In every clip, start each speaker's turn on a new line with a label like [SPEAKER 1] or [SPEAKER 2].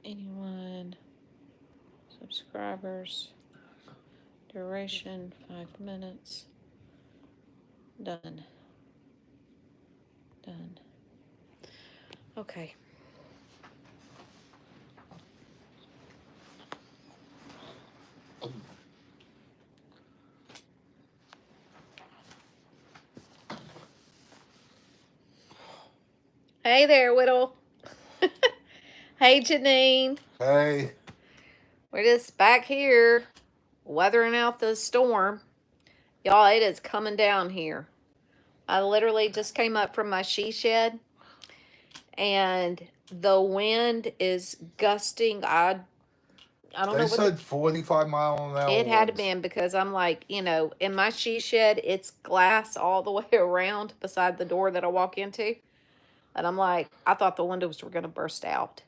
[SPEAKER 1] 81 subscribers. Duration 5 minutes. Done. Done. Okay. Hey there, Whittle. Hey, Janine.
[SPEAKER 2] Hey.
[SPEAKER 1] We're just back here weathering out the storm. Y'all, it is coming down here. I literally just came up from my she shed and the wind is gusting. I don't
[SPEAKER 2] They
[SPEAKER 1] know what the
[SPEAKER 2] said 45-mile-an-hour
[SPEAKER 1] it had to
[SPEAKER 2] winds.
[SPEAKER 1] been because I'm like, in my she shed, it's glass all the way around beside the door that I walk into. And I'm like, I thought the windows were going to burst out.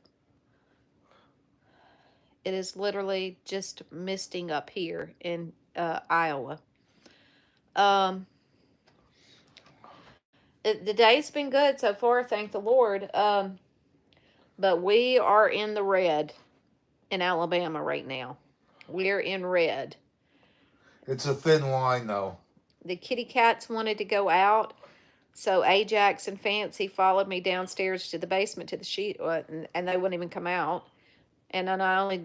[SPEAKER 1] It is literally just misting up here in Iowa. Um, the day's been good so far, thank the Lord. But we are in the red in Alabama right now. We're in red.
[SPEAKER 2] It's a thin line, though.
[SPEAKER 1] The kitty cats wanted to go out, so Ajax and Fancy followed me downstairs to the basement to the sheet, and they wouldn't even come out. And then I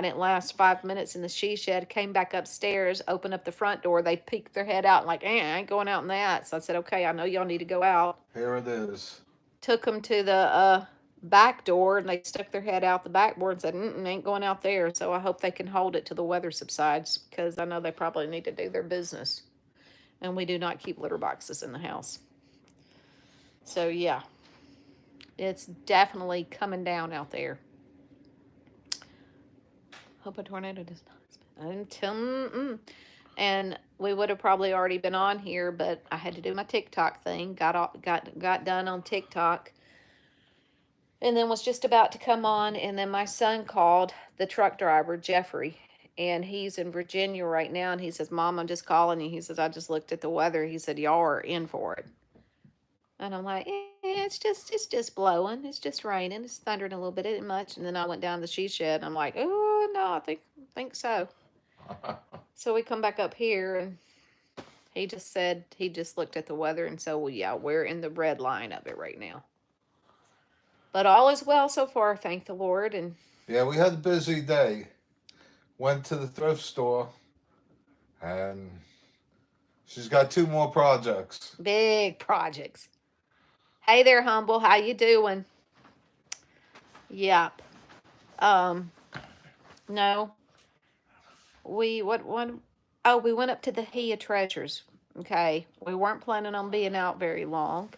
[SPEAKER 1] didn't last 5 minutes in the she shed. Came back upstairs, opened up the front door. They peeked their head out like, I ain't going out in that. So I said, okay, I know y'all need to go out.
[SPEAKER 2] Here it is.
[SPEAKER 1] Took them to the back door, and they stuck their head out the back door and said, ain't going out there. So I hope they can hold it till the weather subsides because I know they probably need to do their business. And we do not keep litter boxes in the house. So yeah, it's definitely coming down out there. Hope a tornado does not. Until and we would have probably already been on here, but I had to do my TikTok thing. Got done on TikTok, and then was just about to come on, and then my son called the truck driver Jeffrey, and he's in Virginia right now, and he says, "Mom, I'm just calling you." He says, "I just looked at the weather." He said, "Y'all are in for it," and I'm like, it's just blowing, it's just raining, it's thundering a little bit, it ain't much." And then I went down to the she shed, and I'm like, "Oh no, I think so." So we come back up here, and he just said he just looked at the weather, and so yeah, we're in the red line of it right now. But all is well so far, thank the Lord. And
[SPEAKER 2] Yeah, we had a busy day. Went to the thrift store, and she's got two more projects.
[SPEAKER 1] big projects. Hey there, humble. How you doing? Yep. Um. No. What? Oh, we went up to the Hia Treasures. Okay. We weren't planning on being out very long,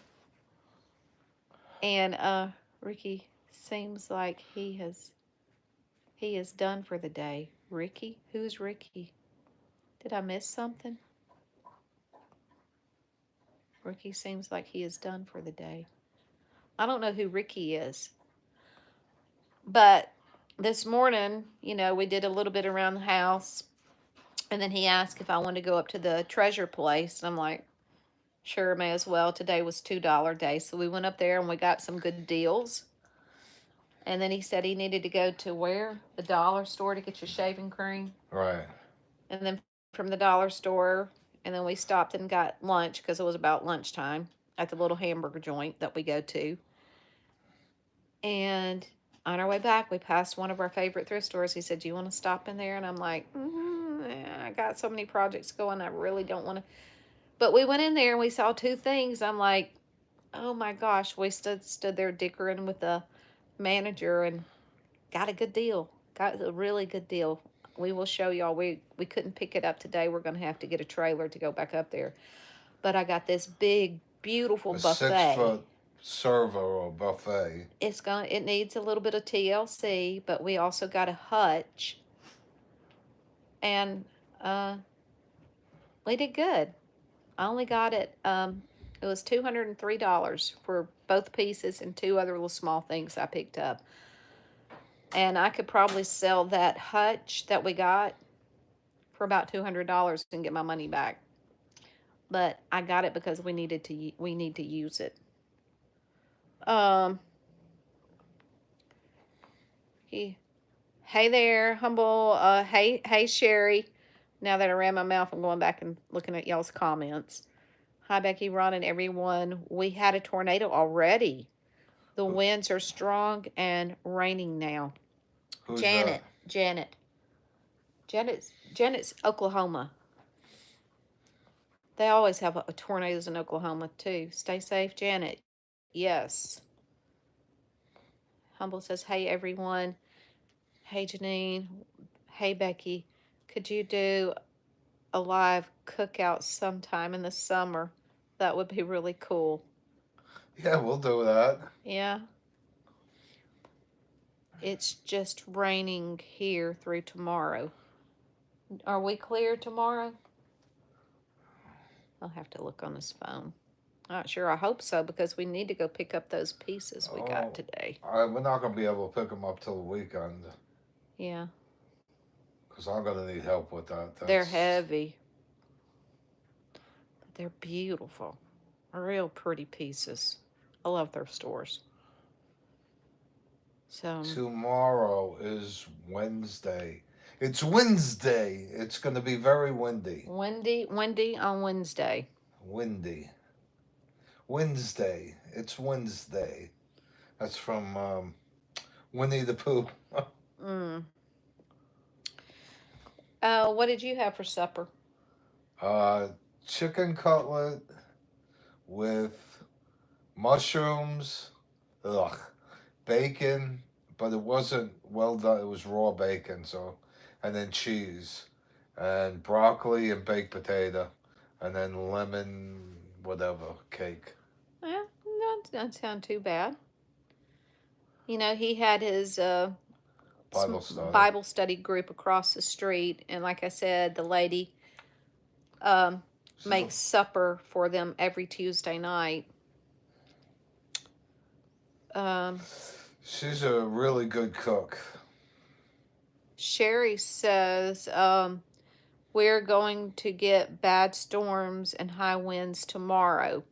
[SPEAKER 1] and Ricky seems like he is done for the day. Ricky? Who's Ricky? Did I miss something? Ricky seems like he is done for the day. I don't know who Ricky is. But this morning, we did a little bit around the house. And then he asked if I wanted to go up to the treasure place. And I'm like, sure, may as well. Today was $2 day. So we went up there and we got some good deals. And then he said he needed to go to where? The dollar store to get your shaving cream.
[SPEAKER 2] Right.
[SPEAKER 1] And then from the dollar store, and then we stopped and got lunch because it was about lunchtime at the little hamburger joint that we go to. And on our way back, we passed one of our favorite thrift stores. He said, "Do you want to stop in there?" And I'm like, I got so many projects going. I really don't want to. But we went in there and we saw two things. I'm like, oh my gosh. We stood there dickering with the manager and got a good deal. Got a really good deal. We will show y'all. We couldn't pick it up today. We're going to have to get a trailer to go back up there. But I got this big, beautiful
[SPEAKER 2] A six
[SPEAKER 1] buffet.
[SPEAKER 2] foot server or buffet.
[SPEAKER 1] It needs a little bit of TLC, but we also got a hutch, and uh, we did good. I only got it was $203 for both pieces and two other little small things I picked up. And I could probably sell that hutch that we got for about $200 and get my money back. But I got it because we need to use it. Um, He, hey there, Humble. Hey, Sherry. Now that I ran my mouth, I'm going back and looking at y'all's comments. Hi, Becky, Ron, and everyone. We had a tornado already. The
[SPEAKER 2] Who,
[SPEAKER 1] winds are strong and raining now.
[SPEAKER 2] who's that?
[SPEAKER 1] Janet's Oklahoma. They always have tornadoes in Oklahoma too. Stay safe, Janet. Yes. Humble says, "Hey everyone. Hey Janine. Hey Becky. Could you do a live cookout sometime in the summer? That would be really cool."
[SPEAKER 2] Yeah, we'll do that.
[SPEAKER 1] Yeah. It's just raining here through tomorrow. Are we clear tomorrow? I'll have to look on his phone. Not sure. I hope so because we need to go pick up those pieces we got
[SPEAKER 2] Oh,
[SPEAKER 1] today.
[SPEAKER 2] we're not gonna be able to pick them up till the weekend
[SPEAKER 1] Yeah,
[SPEAKER 2] because I'm gonna need help with that.
[SPEAKER 1] they're
[SPEAKER 2] That's
[SPEAKER 1] heavy, but they're beautiful. Real pretty pieces. I love thrift stores. So,
[SPEAKER 2] tomorrow is Wednesday. It's Wednesday. It's gonna be very windy.
[SPEAKER 1] windy on Wednesday.
[SPEAKER 2] Windy. Wednesday. It's Wednesday. That's from Winnie the Pooh.
[SPEAKER 1] Mm. What did you have for supper?
[SPEAKER 2] uh, Chicken cutlet with mushrooms. Ugh. Bacon, but it wasn't well done. It was raw bacon, so, and then cheese, and broccoli and baked potato, and then lemon whatever cake.
[SPEAKER 1] Yeah, no, it doesn't sound too bad. You know, he had his
[SPEAKER 2] Bible study.
[SPEAKER 1] Bible study group across the street, and like I said, the lady um,
[SPEAKER 2] She's a,
[SPEAKER 1] makes supper for them every Tuesday night. Um,
[SPEAKER 2] she's a really good cook.
[SPEAKER 1] Sherry says we're going to get bad storms and high winds tomorrow.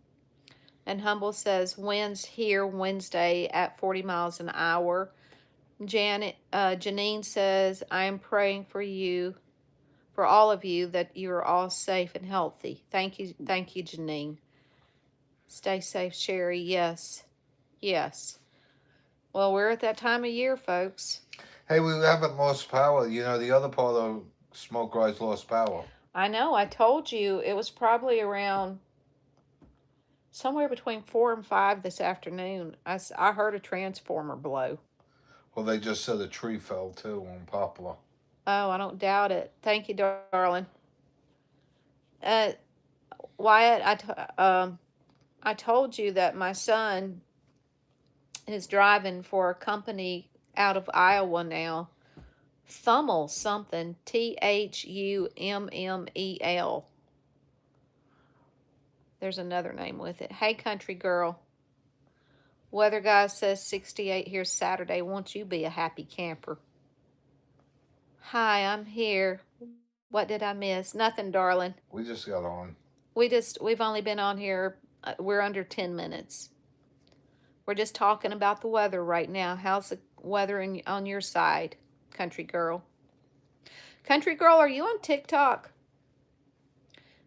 [SPEAKER 1] And Humble says winds here Wednesday at 40 miles an hour. Janine says I'm praying for you, for all of you, that you're all safe and healthy. Thank you, Janine. Stay safe, Sherry. Yes, yes. Well, we're at that time of year, folks.
[SPEAKER 2] Hey, we haven't lost power. You know, the other part of Smoke Rise lost power.
[SPEAKER 1] I know. I told you it was probably around somewhere between 4 and 5 this afternoon. I heard a transformer blow.
[SPEAKER 2] Well, they just said a tree fell too on Poplar.
[SPEAKER 1] Oh, I don't doubt it. Thank you, darling. Uh, Wyatt, I told you that my son is driving for a company out of Iowa now. Thummel something. Thummel. There's another name with it. Hey, country girl. Weather guy says 68 here Saturday. Won't you be a happy camper? Hi, I'm here. What did I miss? Nothing, darling.
[SPEAKER 2] We just got on.
[SPEAKER 1] We've only been on here. We're under 10 minutes. We're just talking about the weather right now. How's the weather on your side, country girl? Country girl, are you on TikTok?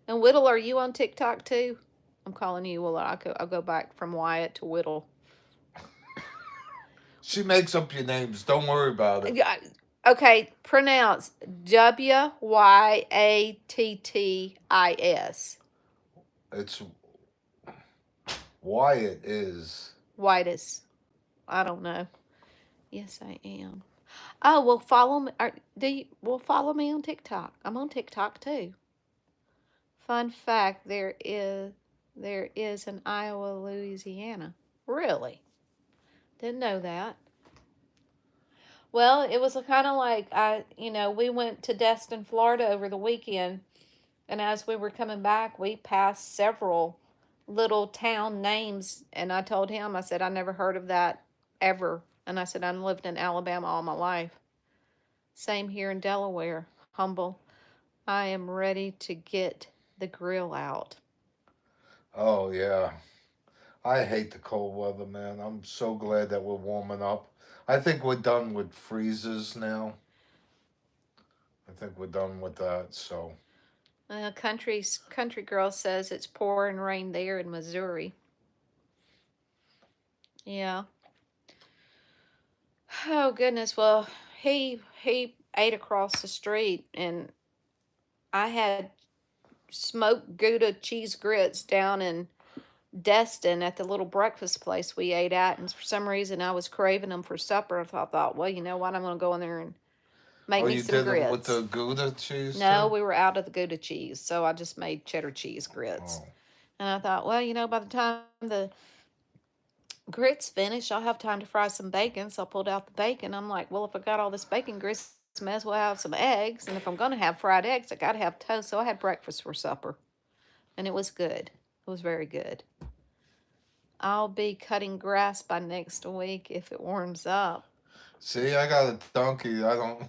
[SPEAKER 1] And Whittle, are you on TikTok too? I'm calling you. Well, I'll go back from Wyatt to Whittle.
[SPEAKER 2] She makes up your names. Don't worry about it.
[SPEAKER 1] Okay, pronounce Wyattis.
[SPEAKER 2] It's Wyatt is.
[SPEAKER 1] Whitus. I don't know. Yes, I am. Oh, well, follow me. Follow me on TikTok. I'm on TikTok too. Fun fact: there is an Iowa, Louisiana. Really? Didn't know that. Well, it was kind of like we went to Destin, Florida over the weekend, and as we were coming back, we passed several little town names, and I told him, I said, I never heard of that ever, and I said, I've lived in Alabama all my life. Same here in Delaware. Humble. I am ready to get the grill out.
[SPEAKER 2] Oh yeah. I hate the cold weather, man. I'm so glad that we're warming up. I think we're done with freezes now. I think we're done with that. So
[SPEAKER 1] Country girl says it's pouring rain there in Missouri. Yeah. Oh goodness. Well, he ate across the street, and I had smoked Gouda cheese grits down in Destin at the little breakfast place we ate at, and for some reason I was craving them for supper. I thought, well, you know what? I'm going to go in there and make
[SPEAKER 2] oh,
[SPEAKER 1] me
[SPEAKER 2] you
[SPEAKER 1] some
[SPEAKER 2] did them with
[SPEAKER 1] grits.
[SPEAKER 2] the Gouda cheese
[SPEAKER 1] No,
[SPEAKER 2] too?
[SPEAKER 1] we were out of the Gouda cheese, so I just made cheddar cheese grits.
[SPEAKER 2] Oh,
[SPEAKER 1] And I thought, well, you know, by the time the grits finish, I'll have time to fry some bacon. So I pulled out the bacon. I'm like, well, if I got all this bacon grits, may as well have some eggs. And if I'm going to have fried eggs, I got to have toast. So I had breakfast for supper, and it was good. It was very good. I'll be cutting grass by next week if it warms up.
[SPEAKER 2] see, I got a donkey. I don't.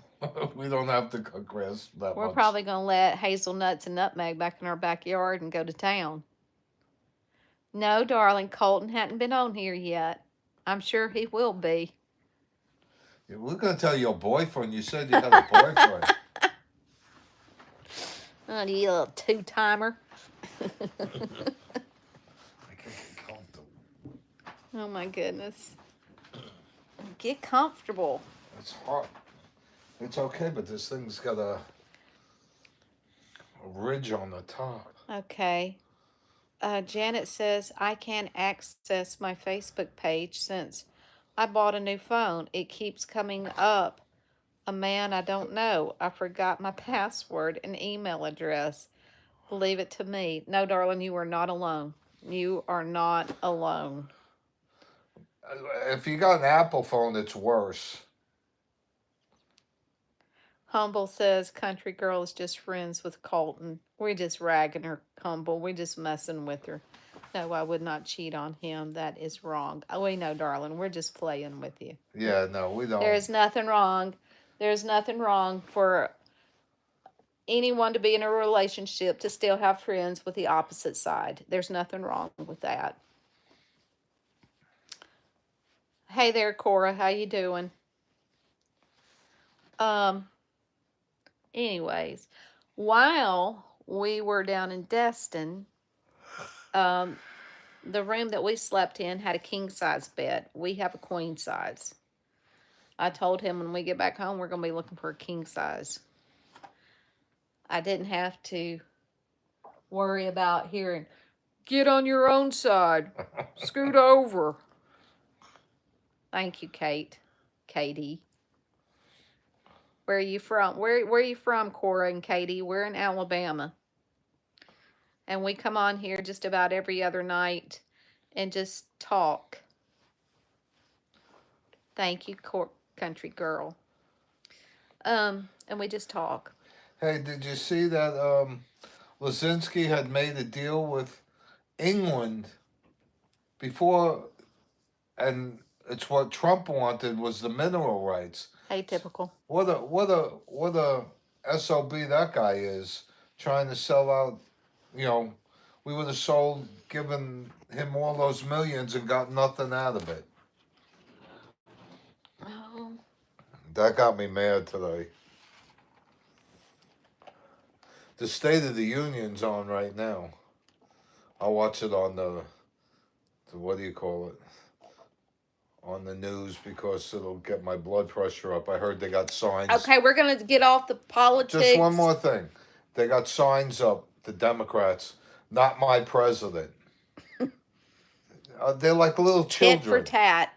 [SPEAKER 2] We don't have to cut grass that
[SPEAKER 1] We're
[SPEAKER 2] much.
[SPEAKER 1] probably going to let hazelnuts and nutmeg back in our backyard and go to town. No, darling, Colton hadn't been on here yet. I'm sure he will be.
[SPEAKER 2] Yeah, we're gonna tell your boyfriend. You said you had a boyfriend.
[SPEAKER 1] Oh, you little two-timer.
[SPEAKER 2] I can't get comfortable.
[SPEAKER 1] Oh, my goodness. Get comfortable.
[SPEAKER 2] It's hot. It's okay, but this thing's got a ridge on the top.
[SPEAKER 1] Okay. Janet says, I can't access my Facebook page since I bought a new phone. It keeps coming up. A man I don't know. I forgot my password and email address. Leave it to me. No, darling, you are not alone. You are not alone.
[SPEAKER 2] If you got an Apple phone, it's worse.
[SPEAKER 1] Humble says, Country girl is just friends with Colton. We're just ragging her, Humble. We're just messing with her. No, I would not cheat on him. That is wrong. Oh, we know, darling. We're just playing with you.
[SPEAKER 2] Yeah, no, we don't.
[SPEAKER 1] There's nothing wrong. There's nothing wrong for anyone to be in a relationship to still have friends with the opposite side. There's nothing wrong with that. Hey there, Cora. How you doing? Anyways, while we were down in Destin, the room that we slept in had a king size bed. We have a queen size. I told him when we get back home, we're going to be looking for a king size. I didn't have to worry about hearing, get on your own side, scoot over. Thank you, Katie. Where are you from? Where are you from, Cora and Katie? We're in Alabama. And we come on here just about every other night and just talk. Thank you, country girl. And we just talk.
[SPEAKER 2] Hey, did you see that Lazinski had made a deal with England before, and it's what Trump wanted was the mineral rights.
[SPEAKER 1] Atypical.
[SPEAKER 2] What a SOB that guy is, trying to sell out. You know, we would have sold, given him all those millions and got nothing out of it.
[SPEAKER 1] Oh.
[SPEAKER 2] That got me mad today. The State of the Union's on right now. I'll watch it on the what do you call it? On the news, because it'll get my blood pressure up. I heard they got signs.
[SPEAKER 1] Okay, we're going to get off the politics.
[SPEAKER 2] Just one more thing. They got signs up, the Democrats, not my president. They're like little children.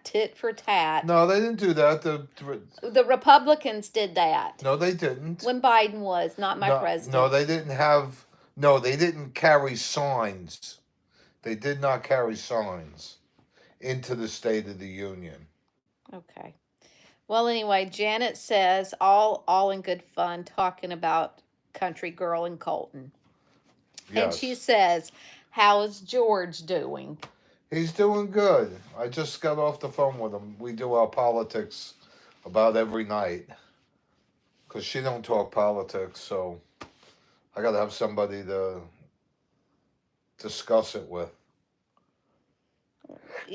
[SPEAKER 1] Tit for tat.
[SPEAKER 2] No, they didn't do that.
[SPEAKER 1] The Republicans did that.
[SPEAKER 2] No, they didn't.
[SPEAKER 1] When Biden was, not my president.
[SPEAKER 2] No, they didn't have. No, they didn't carry signs. They did not carry signs into the State of the Union.
[SPEAKER 1] Okay. Well, anyway, Janet says all in good fun talking about Country Girl and Colton. Yes. And she says, how is George doing?
[SPEAKER 2] He's doing good. I just got off the phone with him. We do our politics about every night, because she don't talk politics, so I got to have somebody to discuss it with.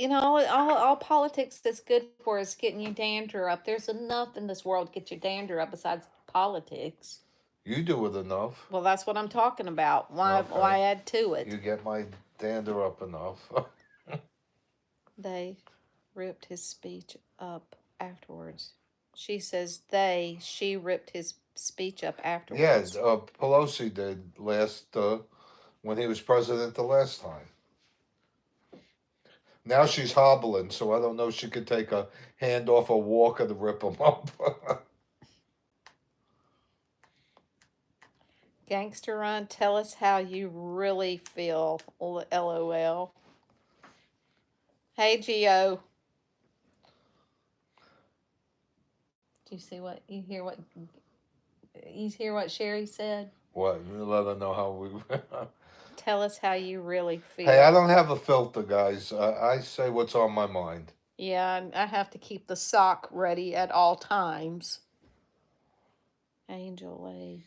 [SPEAKER 1] all politics that's good for is getting your dander up. There's enough in this world to get your dander up besides politics.
[SPEAKER 2] You do it enough.
[SPEAKER 1] Well, that's what I'm talking about. Why
[SPEAKER 2] Okay.
[SPEAKER 1] why add to
[SPEAKER 2] You
[SPEAKER 1] it?
[SPEAKER 2] get my dander up enough.
[SPEAKER 1] They ripped his speech up afterwards. She ripped his speech up
[SPEAKER 2] Yeah,
[SPEAKER 1] afterwards.
[SPEAKER 2] Pelosi did last when he was president the last time. Now she's hobbling, so I don't know if she could take a hand off a walker to rip him up.
[SPEAKER 1] Gangster Run, tell us how you really feel. LOL. Hey, Geo. Do you see what you hear what Sherry said?
[SPEAKER 2] What? Let her know how we.
[SPEAKER 1] Tell us how you really
[SPEAKER 2] Hey, I
[SPEAKER 1] feel.
[SPEAKER 2] don't have a filter, guys. I say what's on my mind.
[SPEAKER 1] Yeah, I have to keep the sock ready at all times. Angel Lee.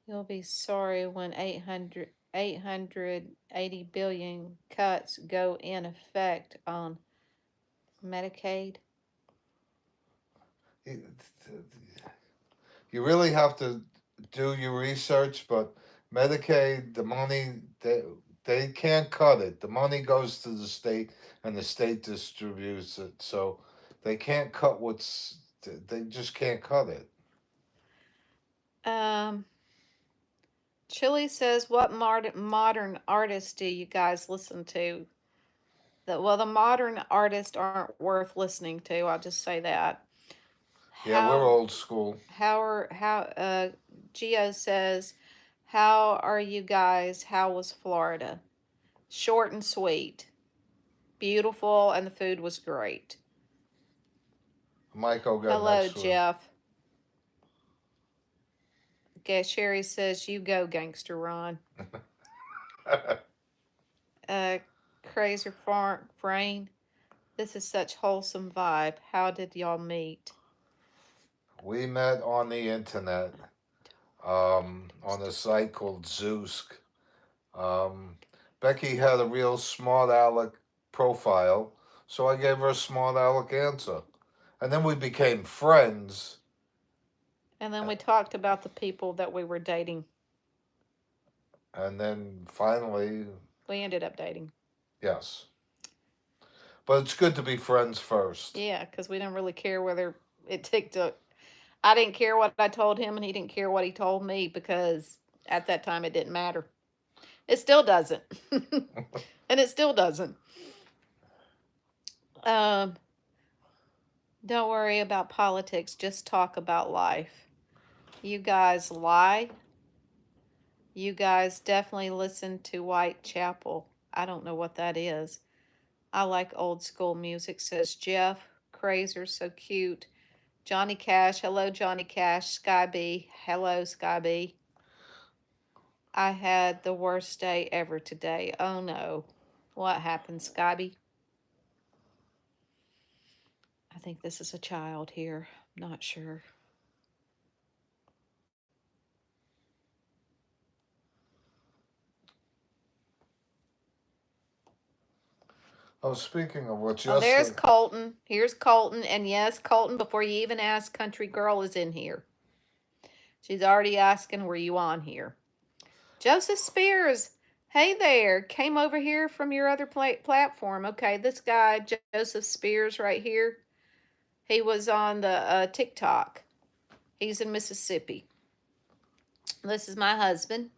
[SPEAKER 1] You'll be sorry when 880 billion cuts go in effect on Medicaid.
[SPEAKER 2] You really have to do your research, but Medicaid, the money they can't cut it. The money goes to the state, and the state distributes it. So they can't cut what's. They just can't cut it.
[SPEAKER 1] Um, Chili says, "What modern artists do you guys listen to?" The modern artists aren't worth listening to. I'll just say that.
[SPEAKER 2] Yeah, we're
[SPEAKER 1] How
[SPEAKER 2] old school.
[SPEAKER 1] how Geo says, "How are you guys? How was Florida?" Short and sweet, beautiful, and the food was great.
[SPEAKER 2] Mike will go
[SPEAKER 1] Hello,
[SPEAKER 2] next one.
[SPEAKER 1] Jeff. Okay, Sherry says, "You go, gangster Ron." Uh, Crazer Brain. This is such wholesome vibe. How did y'all meet?
[SPEAKER 2] We met on the internet, on a site called Zeusk. Um, Becky had a real smart aleck profile, so I gave her a smart aleck answer. And then we became friends.
[SPEAKER 1] And then we talked about the people that we were dating.
[SPEAKER 2] And then finally,
[SPEAKER 1] We ended up dating.
[SPEAKER 2] yes. But it's good to be friends first.
[SPEAKER 1] Yeah, because we didn't really care whether it took to. I didn't care what I told him, and he didn't care what he told me because at that time it didn't matter. It still doesn't. And it still doesn't. Um, don't worry about politics, just talk about life. You guys lie. You guys definitely listen to Whitechapel. I don't know what that is. I like old school music, says Jeff. Crazer, so cute. Johnny Cash, hello Johnny Cash. Sky B, hello Sky B. I had the worst day ever today. Oh no. What happened, Sky B? I think this is a child here. I'm not sure.
[SPEAKER 2] Oh, speaking of which,
[SPEAKER 1] Oh, there's
[SPEAKER 2] yesterday.
[SPEAKER 1] Colton. Here's Colton. And yes, Colton, before you even ask, Country Girl is in here. She's already asking, were you on here? Joseph Spears, hey there. Came over here from your other platform. Okay, this guy, Joseph Spears, right here, he was on the TikTok. He's in Mississippi. This is my husband.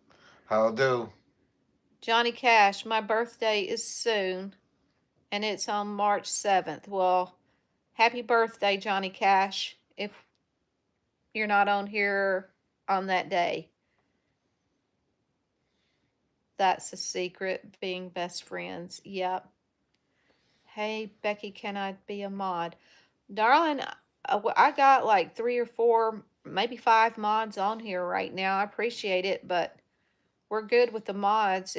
[SPEAKER 2] How do?
[SPEAKER 1] Johnny Cash, my birthday is soon, and it's on March 7th. Well, happy birthday, Johnny Cash, if you're not on here on that day. That's a secret, being best friends. Yep. Hey, Becky, can I be a mod? Darling, I got like 3 or 4, maybe 5 mods on here right now. I appreciate it, but we're good with the mods.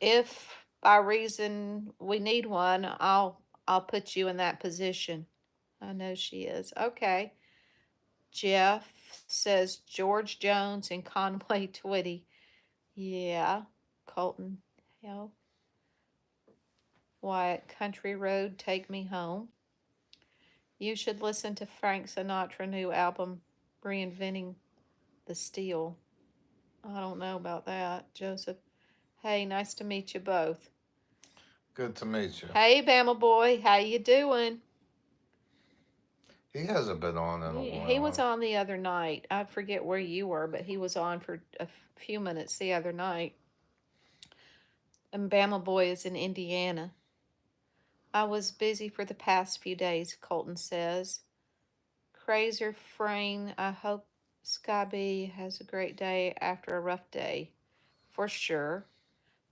[SPEAKER 1] If by reason we need one, I'll put you in that position. I know she is. Okay. Jeff says George Jones and Conway Twitty. Yeah. Colton. Hell. Wyatt, Country Road, Take Me Home. You should listen to Frank Sinatra new album, Reinventing the Steel. I don't know about that, Joseph. Hey, nice to meet you both.
[SPEAKER 2] Good to meet you.
[SPEAKER 1] Hey, Bama boy, how you doing?
[SPEAKER 2] He hasn't been on in a
[SPEAKER 1] He was
[SPEAKER 2] while.
[SPEAKER 1] on the other night. I forget where you were, but he was on for a few minutes the other night. And Bama boy is in Indiana. I was busy for the past few days, Colton says. Crazer Frame, I hope Skyby has a great day after a rough day. For sure.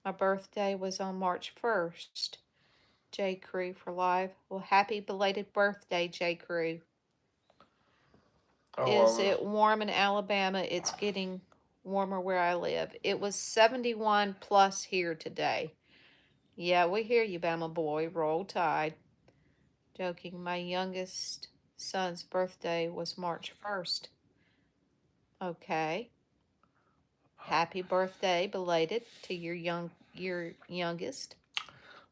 [SPEAKER 1] My birthday was on March 1st. J. Crew for live. Well, happy belated birthday, J. Crew.
[SPEAKER 2] Oh,
[SPEAKER 1] Is it warm in Alabama? It's getting warmer where I live. It was 71 plus here today. Yeah, we hear you, Bama boy. Roll Tide. Joking. My youngest son's birthday was March 1st. Okay. Happy birthday, belated, to your youngest.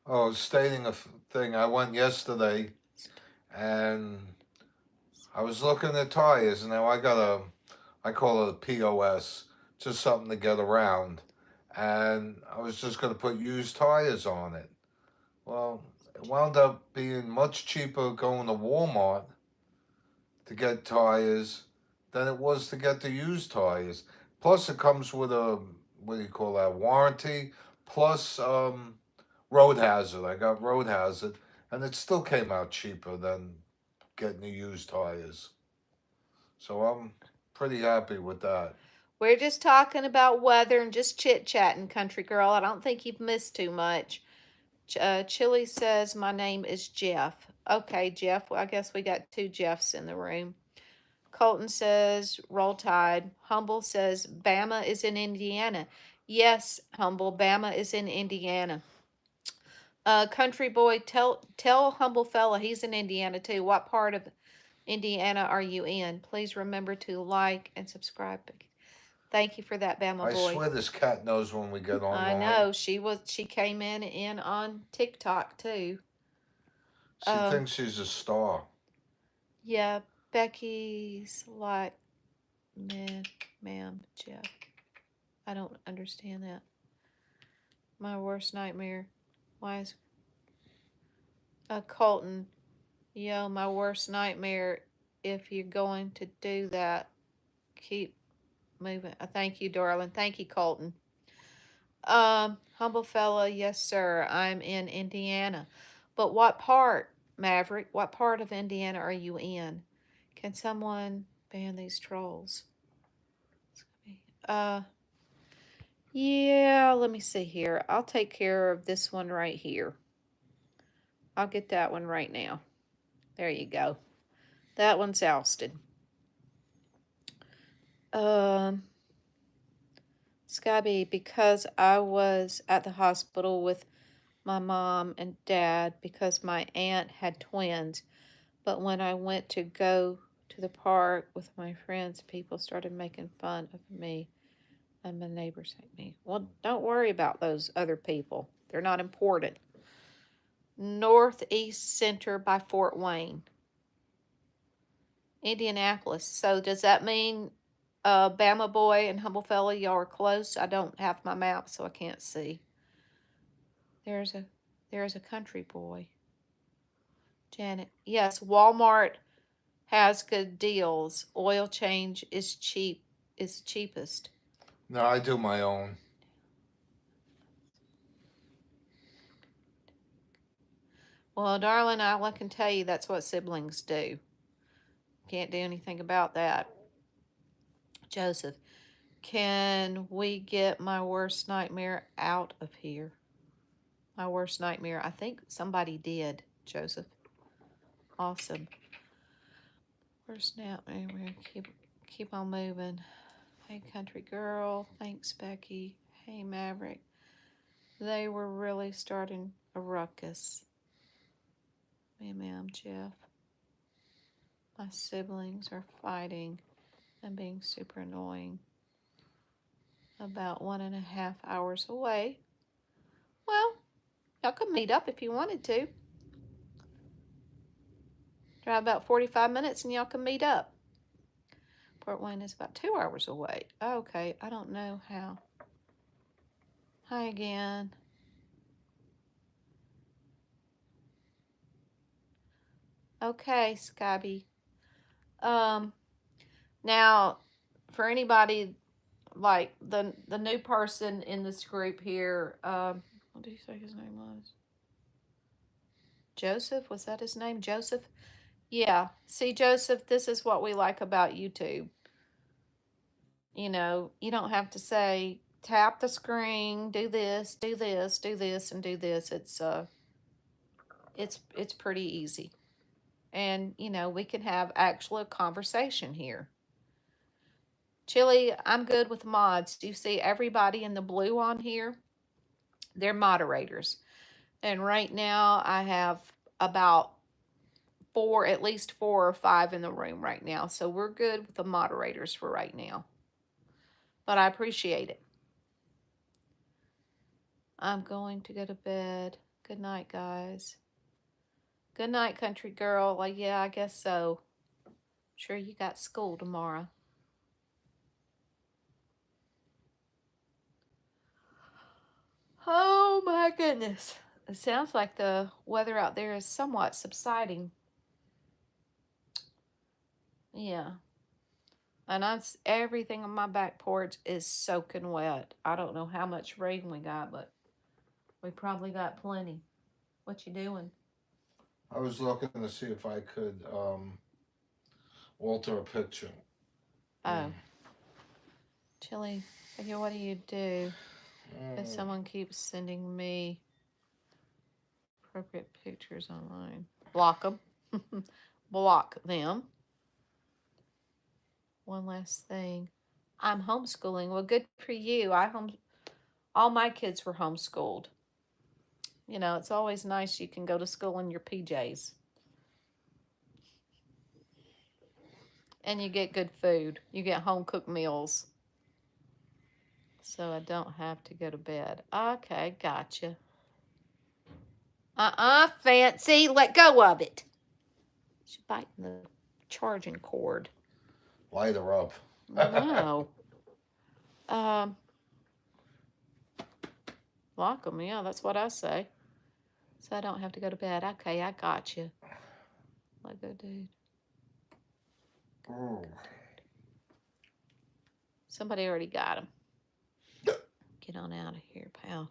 [SPEAKER 2] oh, stating a thing. I went yesterday, and I was looking at tires. Now I call it a POS, just something to get around. And I was just going to put used tires on it. Well, it wound up being much cheaper going to Walmart to get tires than it was to get the used tires. Plus, it comes with a, what do you call that, warranty, plus road hazard. I got road hazard, and it still came out cheaper than getting the used tires. So I'm pretty happy with that.
[SPEAKER 1] We're just talking about weather and just chit chatting, country girl. I don't think you've missed too much. Chili says, my name is Jeff. Okay, Jeff. Well, I guess we got two Jeffs in the room. Colton says, roll tide. Humble says, Bama is in Indiana. Yes, Humble, Bama is in Indiana. Country boy, tell Humble fella he's in Indiana too. What part of Indiana are you in? Please remember to like and subscribe. Thank you for that, Bama
[SPEAKER 2] I
[SPEAKER 1] boy.
[SPEAKER 2] swear this cat knows when we get
[SPEAKER 1] I
[SPEAKER 2] online.
[SPEAKER 1] know she came in on TikTok too.
[SPEAKER 2] She thinks she's a star.
[SPEAKER 1] Yeah, Becky's like, man, ma'am, Jeff. I don't understand that. My worst nightmare. Why is Colton? Yo, my worst nightmare. If you're going to do that, keep moving. Thank you, darling. Thank you, Colton. Humble fella, yes, sir. I'm in Indiana. But what part, Maverick? What part of Indiana are you in? Can someone ban these trolls? Uh, yeah, let me see here. I'll take care of this one right here. I'll get that one right now. There you go. That one's ousted. Um, Scabby, because I was at the hospital with my mom and dad because my aunt had twins. But when I went to go to the park with my friends, people started making fun of me and my neighbors hate me. Well, don't worry about those other people. They're not important. Northeast Center by Fort Wayne, Indianapolis. So does that mean Bama Boy and Humble Fella, y'all are close? I don't have my map, so I can't see. There's a country boy. Janet. Yes, Walmart has good deals. Oil change is cheapest.
[SPEAKER 2] No, I do my own.
[SPEAKER 1] Well, darling, I can tell you that's what siblings do. Can't do anything about that. Joseph, can we get my worst nightmare out of here? My worst nightmare. I think somebody did, Joseph. Awesome. Worst nightmare. We're gonna keep on moving. Hey, country girl. Thanks, Becky. Hey, Maverick. They were really starting a ruckus. Ma'am, Jeff. My siblings are fighting and being super annoying. About 1.5 hours away. Well, Y'all could meet up if you wanted to. Drive about 45 minutes and y'all can meet up. Port Wayne is about 2 hours away. Okay, I don't know how. Hi again. Okay, Scabby. Now, for anybody like the new person in this group here, what did you say his name was? Joseph? Was that his name? Joseph? Yeah. See, Joseph, this is what we like about YouTube. You know, you don't have to say tap the screen, do this, do this, do this, and do this. It's pretty easy. And, you know, we can have actual conversation here. Chili, I'm good with mods. Do you see everybody in the blue on here? They're moderators. And right now I have about four, at least 4 or 5 in the room right now. So we're good with the moderators for right now. But I appreciate it. I'm going to go to bed. Good night, guys. Good night, country girl. Well, yeah, I guess so. Sure, you got school tomorrow. Oh my goodness. It sounds like the weather out there is somewhat subsiding. Yeah. And everything on my back porch is soaking wet. I don't know how much rain we got, but we probably got plenty. What you doing?
[SPEAKER 2] I was looking to see if I could alter a picture.
[SPEAKER 1] Oh. Chili, okay, what do you do if someone keeps sending me appropriate pictures online? Block them. Block them. One last thing. I'm homeschooling. Well, good for you. All my kids were homeschooled. You know, it's always nice you can go to school in your PJs. And you get good food. You get home cooked meals. So I don't have to go to bed. Okay, gotcha. Fancy. Let go of it. She's biting the charging cord.
[SPEAKER 2] Light her up.
[SPEAKER 1] No. Lock them. Yeah, that's what I say. So I don't have to go to bed. Okay, I got you. Let go, dude.
[SPEAKER 2] Oh.
[SPEAKER 1] Somebody already got him. Get on out of here, pal.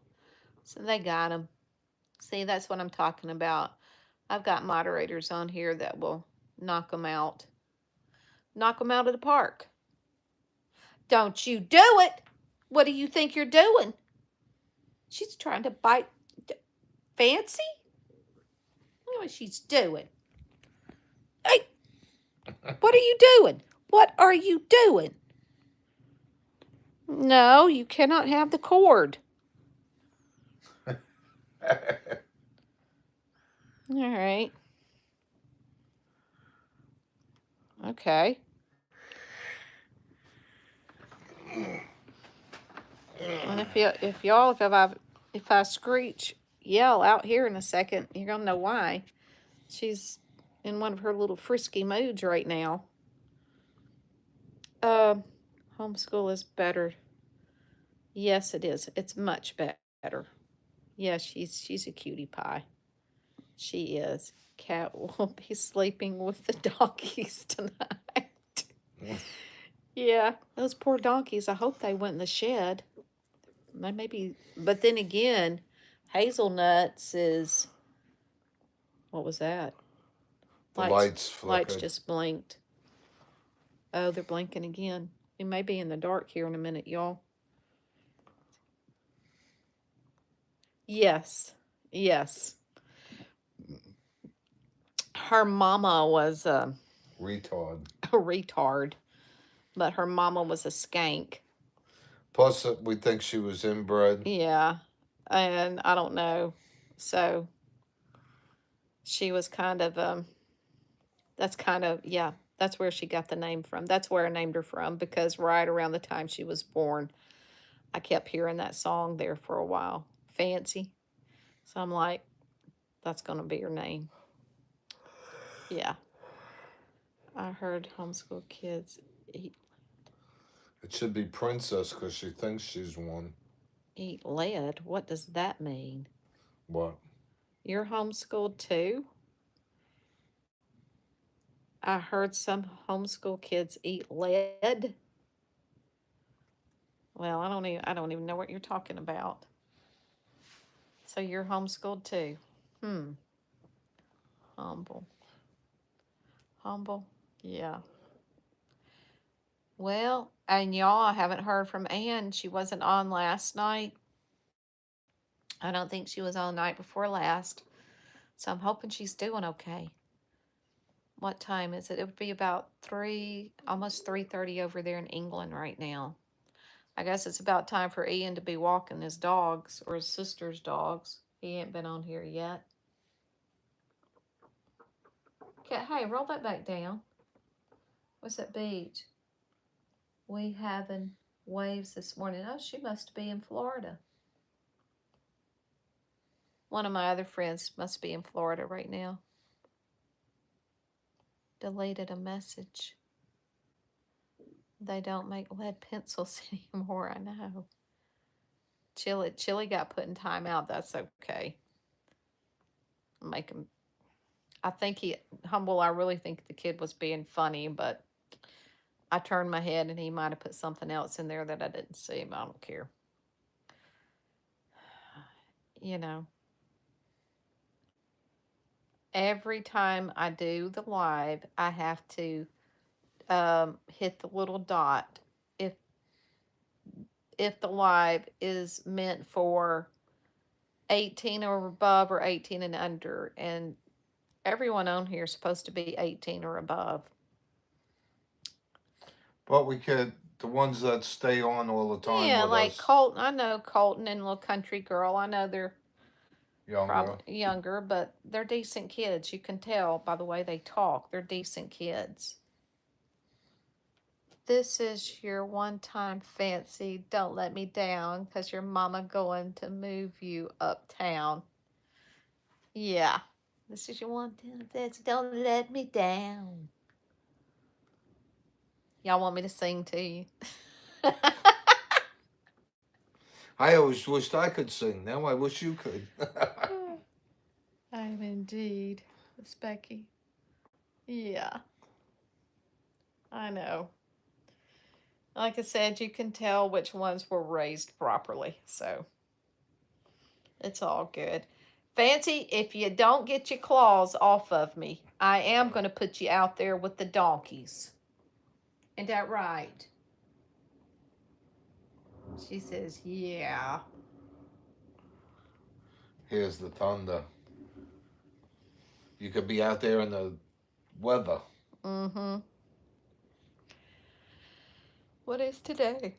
[SPEAKER 1] So they got him. See, that's what I'm talking about. I've got moderators on here that will knock them out. Knock them out of the park. Don't you do it. What do you think you're doing? She's trying to bite Fancy. Look what she's doing. Hey, what are you doing? What are you doing? No, you cannot have the cord. All right. Okay. And if I screech, yell out here in a second, you're gonna know why. She's in one of her little frisky moods right now. Homeschool is better. Yes, it is. It's much better. Yeah, she's a cutie pie. She is. Cat will be sleeping with the donkeys tonight. Yeah, those poor donkeys. I hope they went in the shed. Maybe, but then again, Hazelnuts is. What was that?
[SPEAKER 2] The lights flickered.
[SPEAKER 1] Lights just blinked. Oh, they're blinking again. It may be in the dark here in a minute, y'all. Yes. Yes. Her mama was
[SPEAKER 2] retard.
[SPEAKER 1] A retard, but her mama was a skank.
[SPEAKER 2] Plus, we think she was inbred.
[SPEAKER 1] Yeah, and I don't know. So she was kind of that's where she got the name from. That's where I named her from, because right around the time she was born, I kept hearing that song there for a while. Fancy. So I'm like, that's going to be her name. Yeah. I heard homeschool kids eat
[SPEAKER 2] It should be Princess because she thinks she's one.
[SPEAKER 1] lead. What does that mean?
[SPEAKER 2] What?
[SPEAKER 1] You're homeschooled too? I heard some homeschool kids eat lead. Well, I don't even know what you're talking about. So you're homeschooled too. Hmm. Humble. Humble. Yeah. Well, and y'all, I haven't heard from Ann. She wasn't on last night. I don't think she was on night before last. So I'm hoping she's doing okay. What time is it? It would be about 3, almost 3:30 over there in England right now. I guess it's about time for Ian to be walking his dogs or his sister's dogs. He ain't been on here yet. Okay, hey, roll that back down. What's that beach? We having waves this morning. Oh, she must be in Florida. One of my other friends must be in Florida right now. Deleted a message. They don't make lead pencils anymore. I know. Chili got put in timeout. That's okay. Make him. I think humble. I really think the kid was being funny, but I turned my head and he might have put something else in there that I didn't see. But I don't care. You know, every time I do the live, I have to hit the little dot if if the live is meant for 18 or above or 18 and under, and everyone on here is supposed to be 18 or above.
[SPEAKER 2] But we could, the ones that stay on all the time
[SPEAKER 1] Yeah,
[SPEAKER 2] with
[SPEAKER 1] like
[SPEAKER 2] us,
[SPEAKER 1] Colton. I know Colton and Little Country Girl. I know they're
[SPEAKER 2] younger.
[SPEAKER 1] probably younger, but they're decent kids. You can tell by the way they talk. They're decent kids. This is your one time fancy. Don't let me down because your mama going to move you uptown. Yeah. This is your one time fancy. Don't let me down. Y'all want me to sing to you?
[SPEAKER 2] I always wished I could sing. Now I wish you could.
[SPEAKER 1] I'm indeed. Miss Becky. Yeah, I know. Like I said, you can tell which ones were raised properly, so it's all good. Fancy, if you don't get your claws off of me, I am going to put you out there with the donkeys. Ain't that right? She says, yeah.
[SPEAKER 2] Here's the thunder. You could be out there in the weather.
[SPEAKER 1] Mm-hmm. What is today?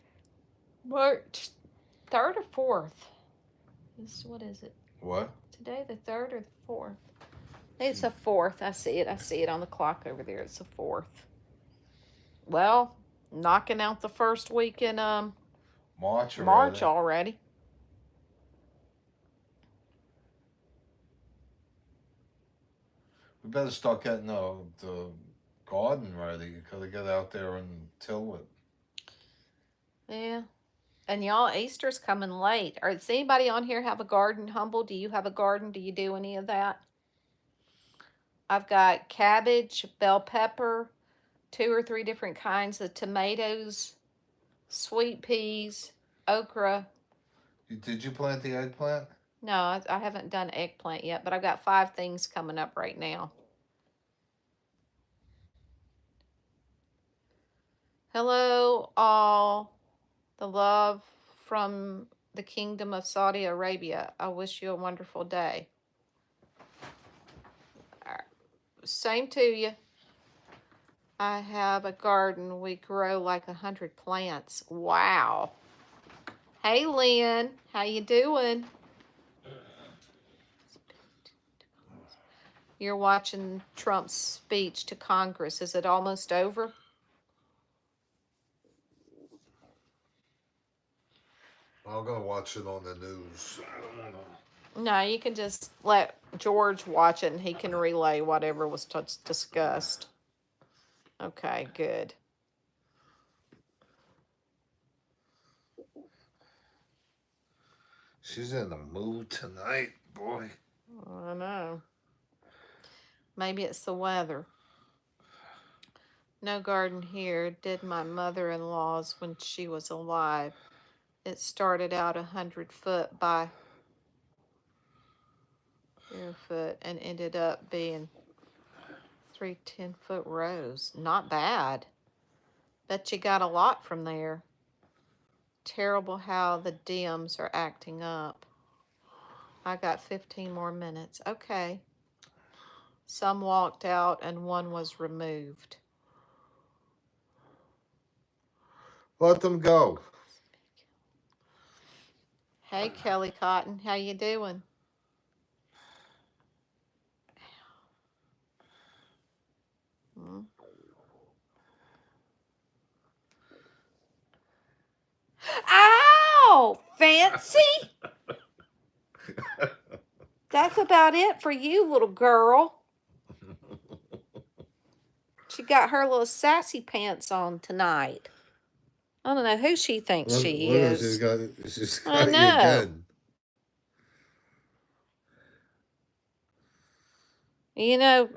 [SPEAKER 1] March 3rd or 4th? What is it?
[SPEAKER 2] What?
[SPEAKER 1] Today the 3rd or the 4th? It's the 4th. I see it. I see it on the clock over there. It's the 4th. Well, knocking out the first week in
[SPEAKER 2] March
[SPEAKER 1] March
[SPEAKER 2] already.
[SPEAKER 1] already.
[SPEAKER 2] We better start getting the garden ready. You gotta get out there and till it.
[SPEAKER 1] Yeah. And y'all, Easter's coming late. Does anybody on here have a garden? Humble, do you have a garden? Do you do any of that? I've got cabbage, bell pepper, 2 or 3 different kinds of tomatoes, sweet peas, okra.
[SPEAKER 2] Did you plant the eggplant?
[SPEAKER 1] No, I haven't done eggplant yet, but I've got 5 things coming up right now. Hello, all. The love from the Kingdom of Saudi Arabia. I wish you a wonderful day. Same to you. I have a garden. We grow like 100 plants. Wow. Hey, Lynn. How you doing? You're watching Trump's speech to Congress. Is it almost over?
[SPEAKER 2] I'm gonna watch it on the news. I don't wanna.
[SPEAKER 1] No, you can just let George watch it and he can relay whatever was discussed. Okay, good.
[SPEAKER 2] She's in the mood tonight, boy.
[SPEAKER 1] I know. Maybe it's the weather. No garden here. Did my mother-in-law's when she was alive. It started out 100 foot by barefoot and ended up being 3 10-foot rows. Not bad. Bet you got a lot from there. Terrible how the DMs are acting up. I got 15 more minutes. Okay. Some walked out and one was removed.
[SPEAKER 2] Let them go.
[SPEAKER 1] Hey, Kelly Cotton, how you doing? Hmm? Ow! Fancy? That's about it for you, little girl. She got her little sassy pants on tonight. I don't know who she thinks she is.
[SPEAKER 2] She's got
[SPEAKER 1] I
[SPEAKER 2] you
[SPEAKER 1] know.
[SPEAKER 2] again.
[SPEAKER 1] You know,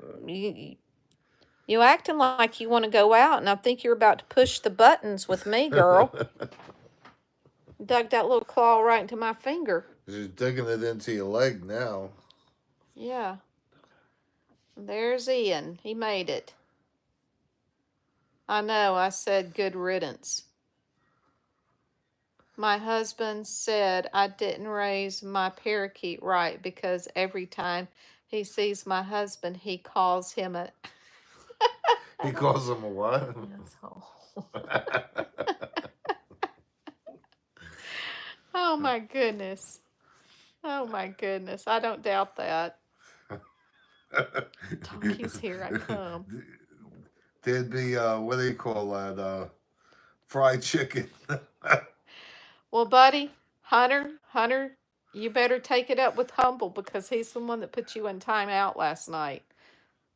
[SPEAKER 1] you acting like you want to go out, and I think you're about to push the buttons with me, girl. Dug that little claw right into my finger.
[SPEAKER 2] She's digging it into your leg now.
[SPEAKER 1] Yeah. There's Ian. He made it. I know, I said good riddance. My husband said I didn't raise my parakeet right because every time he sees my husband, he calls him a
[SPEAKER 2] He calls him a what?
[SPEAKER 1] asshole. Oh my goodness. Oh my goodness. I don't doubt that. Donkey's here I come.
[SPEAKER 2] There'd be what do you call that? Fried chicken.
[SPEAKER 1] Well, buddy, Hunter, you better take it up with Humble because he's the one that put you in timeout last night.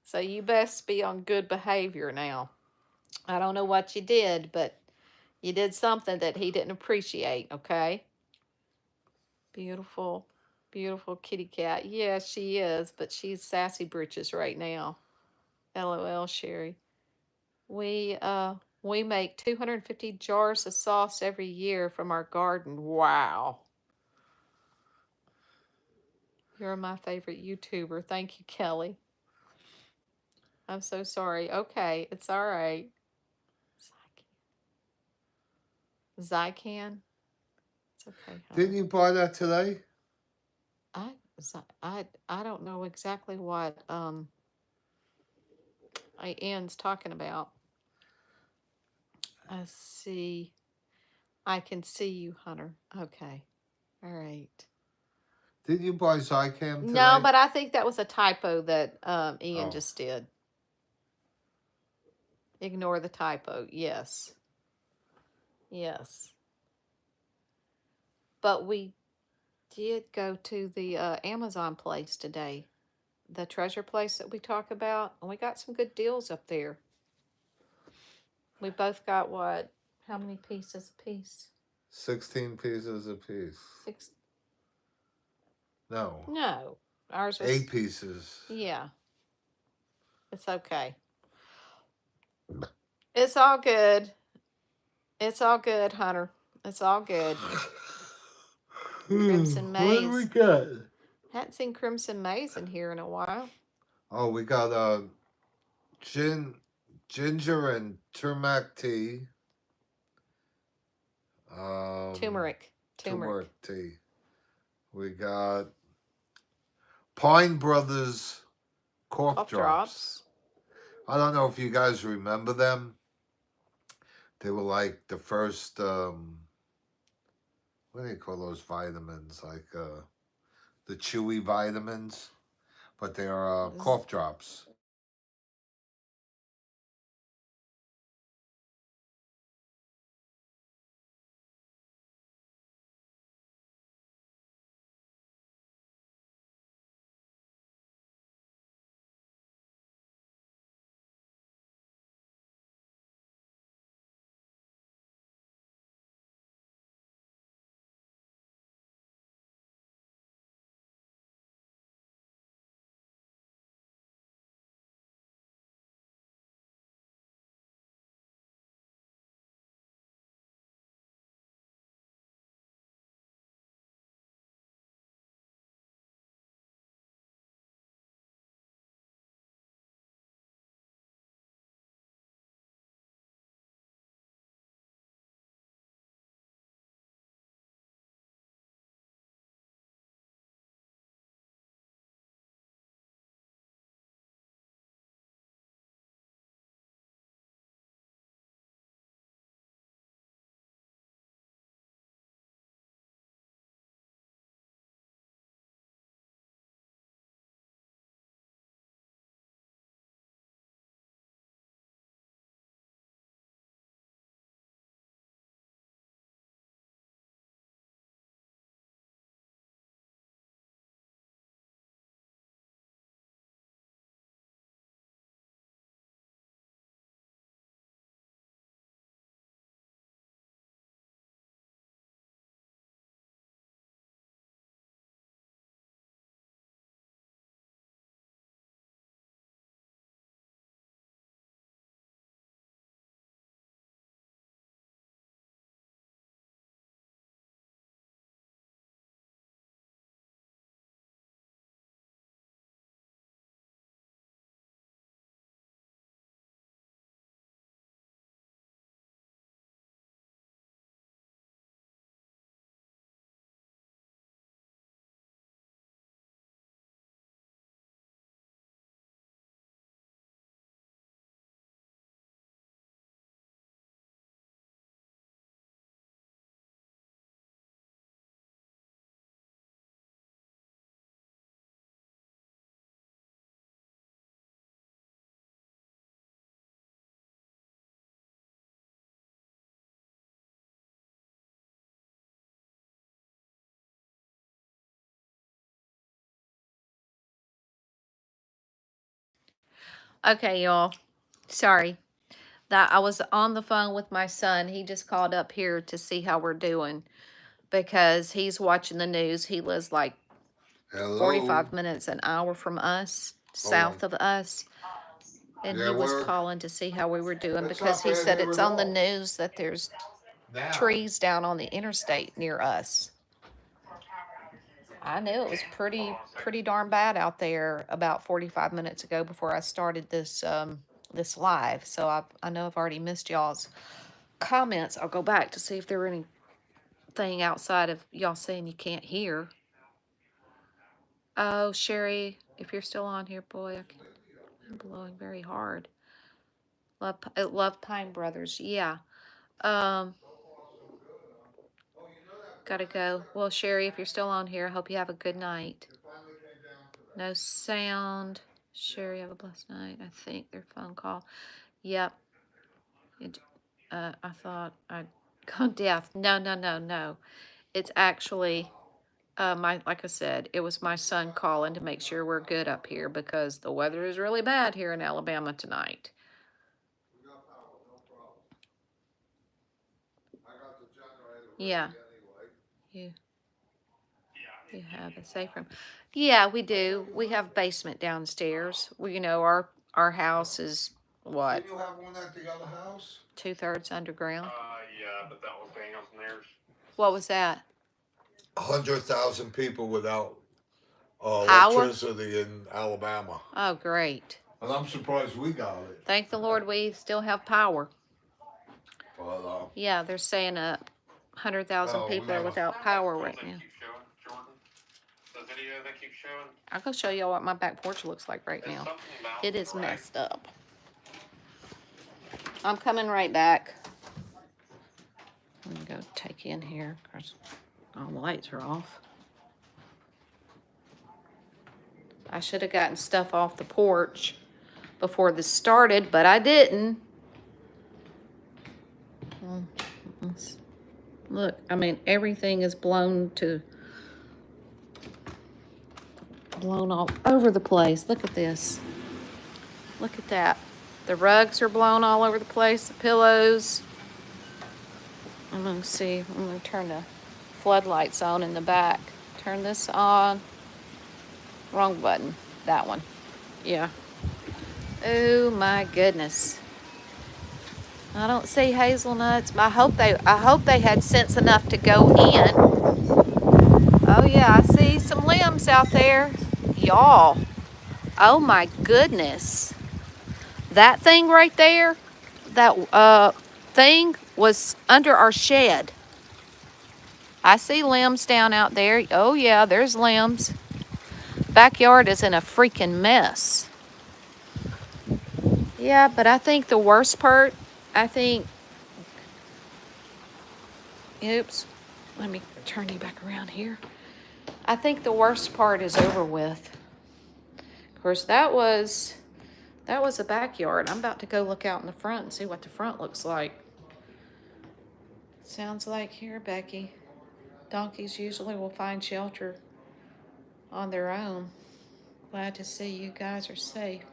[SPEAKER 1] So you best be on good behavior now. I don't know what you did, but you did something that he didn't appreciate, okay? Beautiful, beautiful kitty cat. Yeah, she is, but she's sassy britches right now. LOL, Sherry. We make 250 jars of sauce every year from our garden. Wow. You're my favorite YouTuber. Thank you, Kelly. I'm so sorry. Okay, it's all right. Zycan. It's okay, Hunter.
[SPEAKER 2] Didn't you buy that today?
[SPEAKER 1] I don't know exactly what Ian's talking about. I see. I can see you, Hunter. Okay. All right.
[SPEAKER 2] Didn't you buy Zycam today?
[SPEAKER 1] No, but I think that was a typo that Ian just did. Ignore the typo. Yes. Yes. But we did go to the Amazon place today. The treasure place that we talk about. And we got some good deals up there. We both got what? How many pieces a piece?
[SPEAKER 2] 16 pieces a piece. No.
[SPEAKER 1] No. Ours was
[SPEAKER 2] 8 pieces.
[SPEAKER 1] Yeah. It's okay. It's all good. It's all good, Hunter. It's all good. Crimson Maze.
[SPEAKER 2] What do we got?
[SPEAKER 1] Hadn't seen Crimson Maze in here in a while.
[SPEAKER 2] Oh, we got ginger and turmeric tea.
[SPEAKER 1] Turmeric
[SPEAKER 2] tea. We got Pine Brothers cough drops. I don't know if you guys remember them. They were like the first what do you call those vitamins? Like the chewy vitamins, but they are cough drops.
[SPEAKER 1] Okay, y'all. Sorry. That I was on the phone with my son. He just called up here to see how we're doing because he's watching the news. He lives like
[SPEAKER 2] Hello.
[SPEAKER 1] 45 minutes, an hour from us, south of us. And
[SPEAKER 2] Yeah,
[SPEAKER 1] he was
[SPEAKER 2] we're.
[SPEAKER 1] calling to see how we were doing
[SPEAKER 2] It's
[SPEAKER 1] because
[SPEAKER 2] not
[SPEAKER 1] he
[SPEAKER 2] bad
[SPEAKER 1] said
[SPEAKER 2] here
[SPEAKER 1] it's
[SPEAKER 2] at
[SPEAKER 1] on the
[SPEAKER 2] all.
[SPEAKER 1] news that there's
[SPEAKER 2] Now.
[SPEAKER 1] trees down on the interstate near us. I knew it was pretty darn bad out there about 45 minutes ago before I started this live. So I know I've already missed y'all's comments. I'll go back to see if there were anything outside of y'all saying you can't hear. Oh, Sherry, if you're still on here, boy, I'm blowing very hard. Love Pine Brothers. Yeah. Um, Gotta go. Well, Sherry, if you're still on here, I hope you have a good night. No sound. Sherry, have a blessed night. I think their phone call. Yep. I thought I'd gone deaf. No. It's actually like I said, it was my son calling to make sure we're good up here because the weather is really bad here in Alabama tonight. Yeah. You have a safe room. Yeah, we do. We have basement downstairs. Our house is what?
[SPEAKER 2] Didn't you have one at the other house?
[SPEAKER 1] 2/3 underground.
[SPEAKER 3] Yeah, but that was Daniel's and theirs.
[SPEAKER 1] What was that?
[SPEAKER 2] 100,000 people without
[SPEAKER 1] Power?
[SPEAKER 2] electricity in Alabama.
[SPEAKER 1] Oh, great.
[SPEAKER 2] And I'm surprised we got it.
[SPEAKER 1] Thank the Lord we still have power.
[SPEAKER 2] But,
[SPEAKER 1] Yeah, they're saying 100,000 people are without power right now.
[SPEAKER 3] The video they keep showing.
[SPEAKER 1] I'll go show y'all what my back porch looks like right now. It is messed up. I'm coming right back. I'm gonna go take in here because all the lights are off. I should have gotten stuff off the porch before this started, but I didn't. Look, I mean, everything is blown all over the place. Look at this. Look at that. The rugs are blown all over the place, the pillows. I'm gonna see, I'm gonna turn the floodlights on in the back. Turn this on. Wrong button. That one. Yeah. Oh my goodness. I don't see hazelnuts, but I hope they had sense enough to go in. Oh yeah, I see some limbs out there. Y'all. Oh my goodness. That thing right there, that thing was under our shed. I see limbs down out there. Oh yeah, there's limbs. Backyard is in a freaking mess. Yeah, but I think the worst part, oops, let me turn you back around here. I think the worst part is over with. Of course, that was a backyard. I'm about to go look out in the front and see what the front looks like. Sounds like here, Becky. Donkeys usually will find shelter on their own. Glad to see you guys are safe.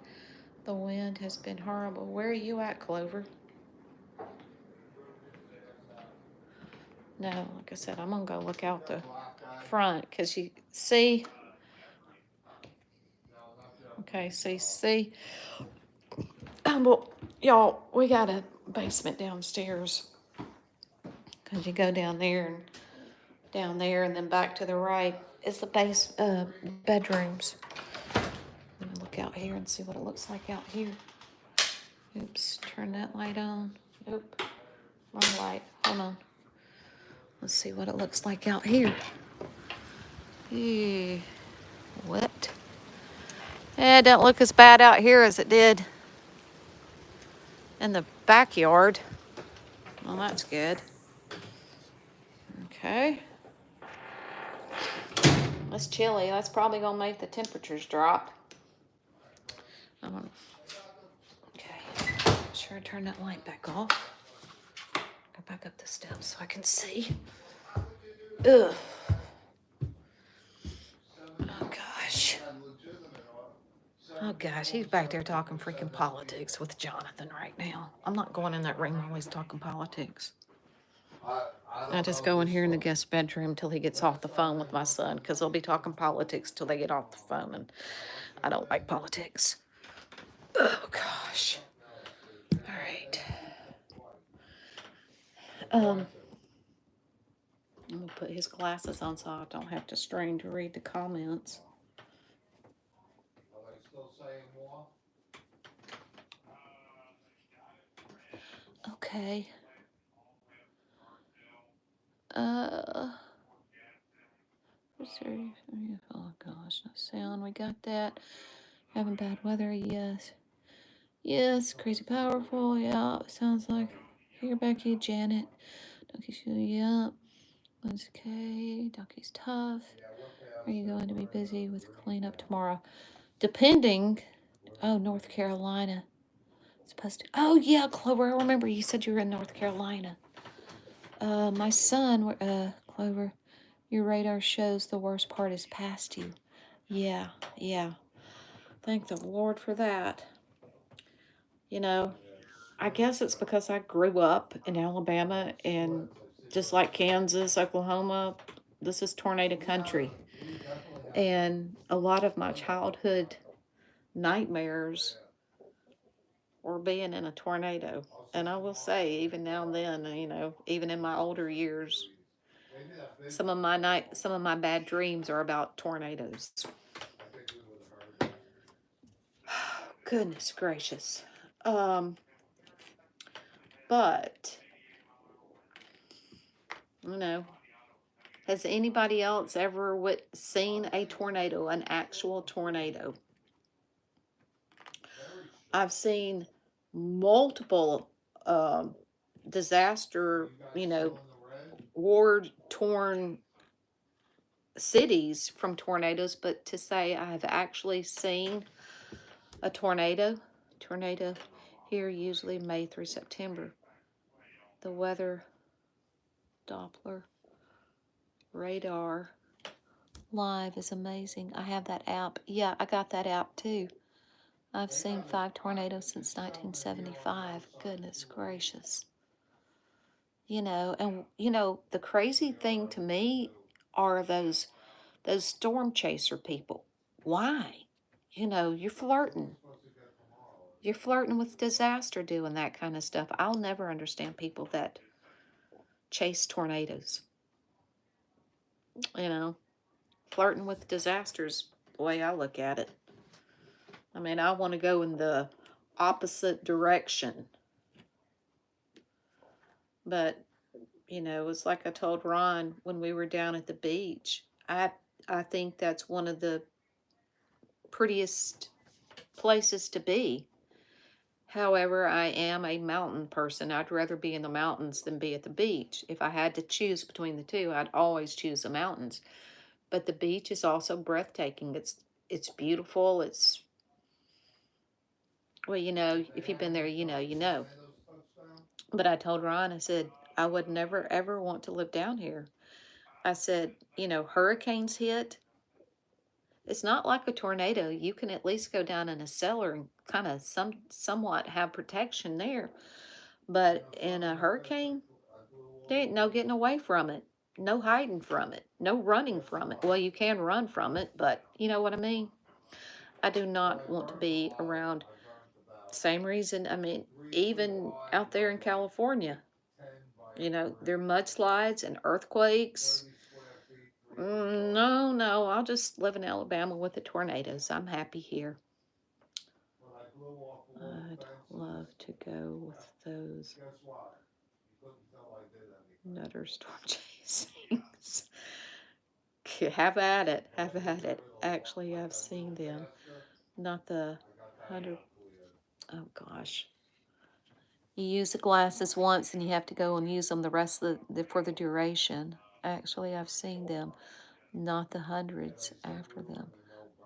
[SPEAKER 1] The wind has been horrible. Where are you at, Clover? No, like I said, I'm gonna go look out the front because you see. Okay, see. Well, y'all, we got a basement downstairs. Because you go down there, and then back to the right is the bedrooms. I'm gonna look out here and see what it looks like out here. Oops, turn that light on. Oop, wrong light. Hold on. Let's see what it looks like out here. What? It don't look as bad out here as it did in the backyard. Well, that's good. Okay. It's chilly. That's probably gonna make the temperatures drop. Okay. Sure, I turn that light back off. Go back up the steps so I can see. Ugh. Oh gosh. Oh gosh, he's back there talking freaking politics with Jonathan right now. I'm not going in that room while he's talking politics. I just go in here in the guest bedroom till he gets off the phone with my son, because they'll be talking politics till they get off the phone, and I don't like politics. Oh gosh. All right. I'm gonna put his glasses on so I don't have to strain to read the comments.
[SPEAKER 2] Are they still saying more?
[SPEAKER 1] Okay. Oh gosh, no sound. We got that. Having bad weather, yes. Yes, crazy powerful, yeah. Sounds like here, Becky, Janet. Donkey shoe, yeah. That's okay. Donkey's tough. Are you going to be busy with cleanup tomorrow? Depending. Oh, North Carolina. Supposed to. Oh yeah, Clover. I remember you said you were in North Carolina. My son. Clover. Your radar shows the worst part is past you. Yeah, yeah. Thank the Lord for that. You know, I guess it's because I grew up in Alabama, and just like Kansas, Oklahoma, this is tornado country. And a lot of my childhood nightmares were being in a tornado. And I will say, even now and then, even in my older years, some of my bad dreams are about tornadoes. Goodness gracious. But has anybody else ever seen a tornado, an actual tornado? I've seen multiple disaster, war-torn cities from tornadoes, but to say I have actually seen a tornado here usually May through September. The weather, Doppler, radar, live is amazing. I have that app. Yeah, I got that app too. I've seen 5 tornadoes since 1975. Goodness gracious. And the crazy thing to me are those storm chaser people. Why? You're flirting. You're flirting with disaster doing that kind of stuff. I'll never understand people that chase tornadoes. Flirting with disasters, the way I look at it. I mean, I want to go in the opposite direction. But, it's like I told Ron when we were down at the beach. I think that's one of the prettiest places to be. However, I am a mountain person. I'd rather be in the mountains than be at the beach. If I had to choose between the two, I'd always choose the mountains. But the beach is also breathtaking. It's beautiful. Well, if you've been there, you know. But I told Ron, I said, I would never, ever want to live down here. I said, hurricanes hit. It's not like a tornado. You can at least go down in a cellar and kind of somewhat have protection there. But in a hurricane, there ain't no getting away from it. No hiding from it. No running from it. Well, you can run from it, but you know what I mean? I do not want to be around. Same reason, I mean, even out there in California, there are mudslides and earthquakes. No, I'll just live in Alabama with the tornadoes. I'm happy here. I'd love to go with those nutter storm chasings. Have at it. Have at it. Actually, I've seen them. Not the 100. Oh, gosh. You use the glasses once and you have to go and use them the rest of for the duration. Actually, I've seen them. Not the hundreds after them.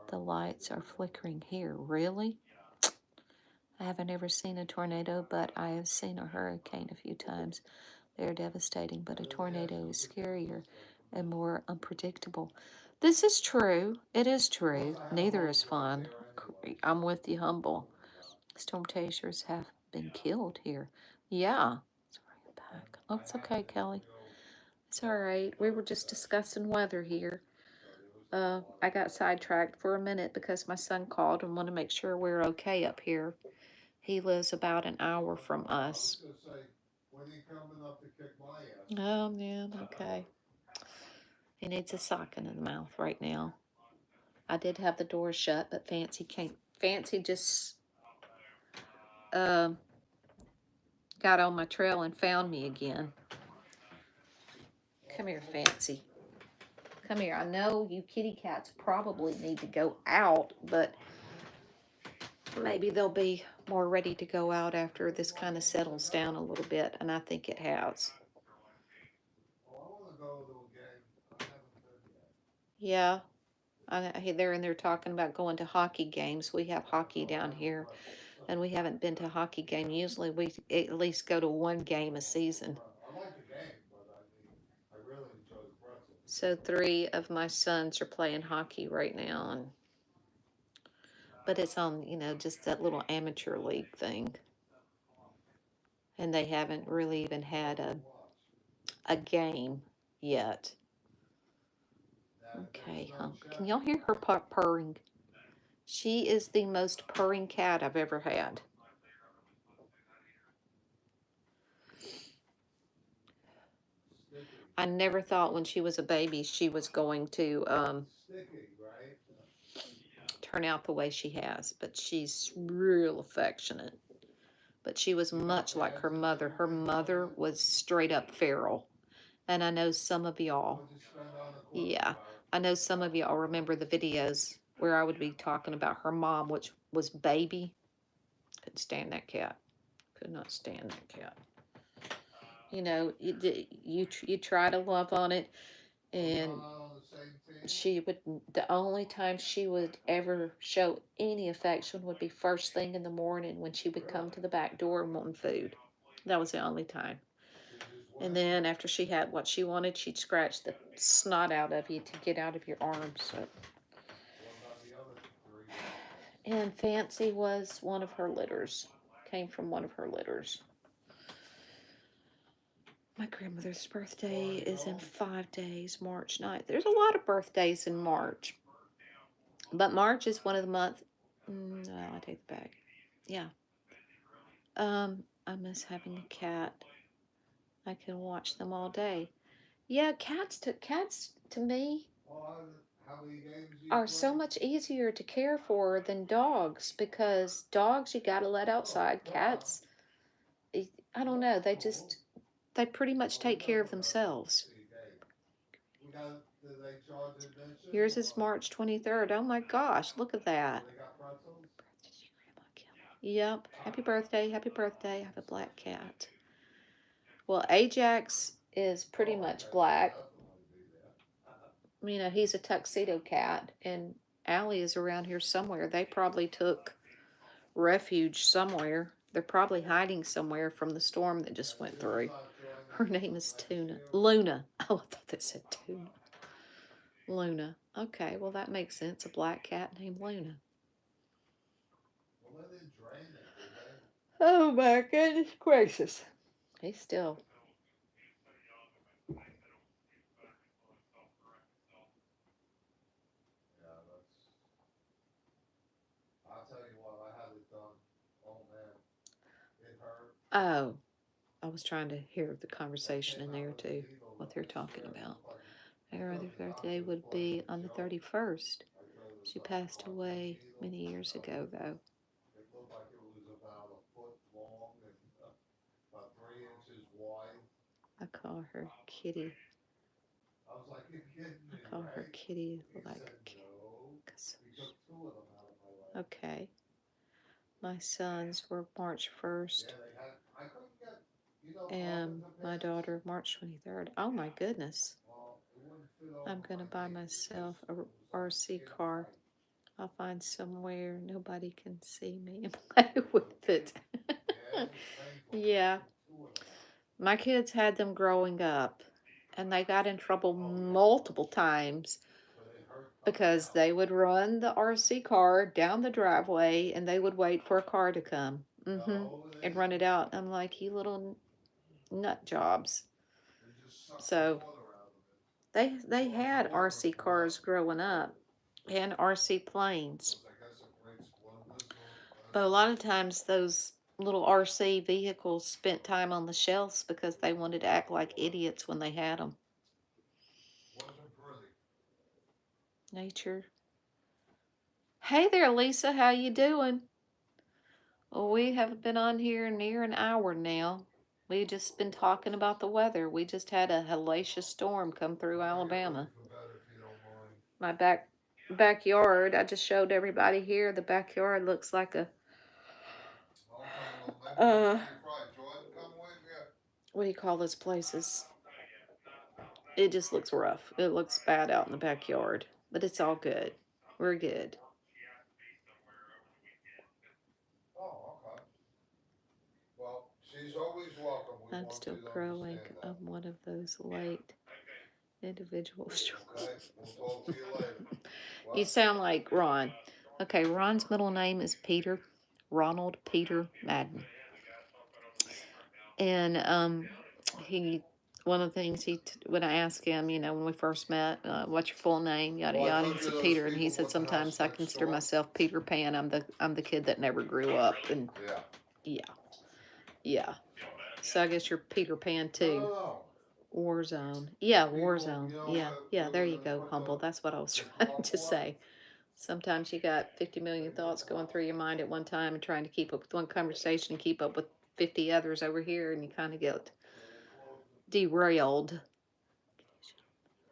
[SPEAKER 1] The lights are flickering here. Really? I haven't ever seen a tornado, but I have seen a hurricane a few times. They're devastating, but a tornado is scarier and more unpredictable. This is true. It is true. Neither is fun. I'm with you, humble. Storm chasers have been killed here. Yeah. Let's bring it back. Oh, it's okay, Kelly. It's all right. We were just discussing weather here. I got sidetracked for a minute because my son called and wanted to make sure we're okay up here. He lives about an hour from us. Oh, man, okay. He needs a socket in the mouth right now. I did have the door shut, but Fancy can't. Fancy just got on my trail and found me again. Come here, Fancy. Come here. I know you kitty cats probably need to go out, but maybe they'll be more ready to go out after this kind of settles down a little bit, and I think it has. Yeah, they're in there talking about going to hockey games. We have hockey down here, and we haven't been to a hockey game. Usually we at least go to one game a season. So 3 of my sons are playing hockey right now, but it's on, just that little amateur league thing. And they haven't really even had a game yet. Okay, can y'all hear her purring? She is the most purring cat I've ever had. I never thought when she was a baby she was going to turn out the way she has, but she's real affectionate. But she was much like her mother. Her mother was straight up feral. And I know some of y'all, yeah, I know some of y'all remember the videos where I would be talking about her mom, which was Baby. Couldn't stand that cat. Could not stand that cat. You try to love on it, and she would. The only time she would ever show any affection would be first thing in the morning when she would come to the back door and want food. That was the only time. And then after she had what she wanted, she'd scratch the snot out of you to get out of your arms. So. And Fancy was one of her litters. Came from one of her litters. My grandmother's birthday is in 5 days, March 9th. There's a lot of birthdays in March. But March is one of the months. No, I take it back. Yeah. I miss having a cat. I can watch them all day. Yeah, cats to me are so much easier to care for than dogs, because dogs you gotta let outside. Cats, I don't know, they pretty much take care of themselves. Yours is March 23rd. Oh my gosh, look at that. Yep. Happy birthday, happy birthday. I have a black cat. Well, Ajax is pretty much black. He's a tuxedo cat, and Allie is around here somewhere. They probably took refuge somewhere. They're probably hiding somewhere from the storm that just went through. Her name is Luna. Oh, I thought that said Tuna. Luna. Okay, well that makes sense. A black cat named Luna. Oh my goodness gracious. He's still. Oh, I was trying to hear the conversation in there too, what they're talking about. Her other birthday would be on the 31st. She passed away many years ago, though. I call her Kitty. I call her Kitty like. Okay. My sons were March 1st. And my daughter March 23rd. Oh my goodness. I'm going to buy myself a RC car. I'll find somewhere nobody can see me and play with it. Yeah. My kids had them growing up, and they got in trouble multiple times because they would run the RC car down the driveway and they would wait for a car to come. And run it out. I'm like, you little nut jobs. So they had RC cars growing up and RC planes. But a lot of times those little RC vehicles spent time on the shelves because they wanted to act like idiots when they had them. Nature. Hey there, Lisa. How you doing? Well, we have been on here near an hour now. We've just been talking about the weather. We just had a hellacious storm come through Alabama. My backyard, I just showed everybody here, the backyard looks like a what do you call those places? It just looks rough. It looks bad out in the backyard, but it's all good. We're good.
[SPEAKER 2] Well, she's always welcome.
[SPEAKER 1] I'm still growing. I'm one of those late individuals.
[SPEAKER 2] Okay, we'll talk to you later.
[SPEAKER 1] You sound like Ron. Okay, Ron's middle name is Peter. Ronald Peter Madden. And one of the things when I asked him, when we first met, what's your full name, yada yada, he said Peter, and he said sometimes I consider myself Peter Pan. I'm the kid that never grew up, and yeah. So I guess you're Peter Pan too. Warzone, yeah, Warzone, yeah. There you go, humble. That's what I was trying to say. Sometimes you got 50 million thoughts going through your mind at one time and trying to keep up with one conversation and keep up with 50 others over here, and you kind of get derailed.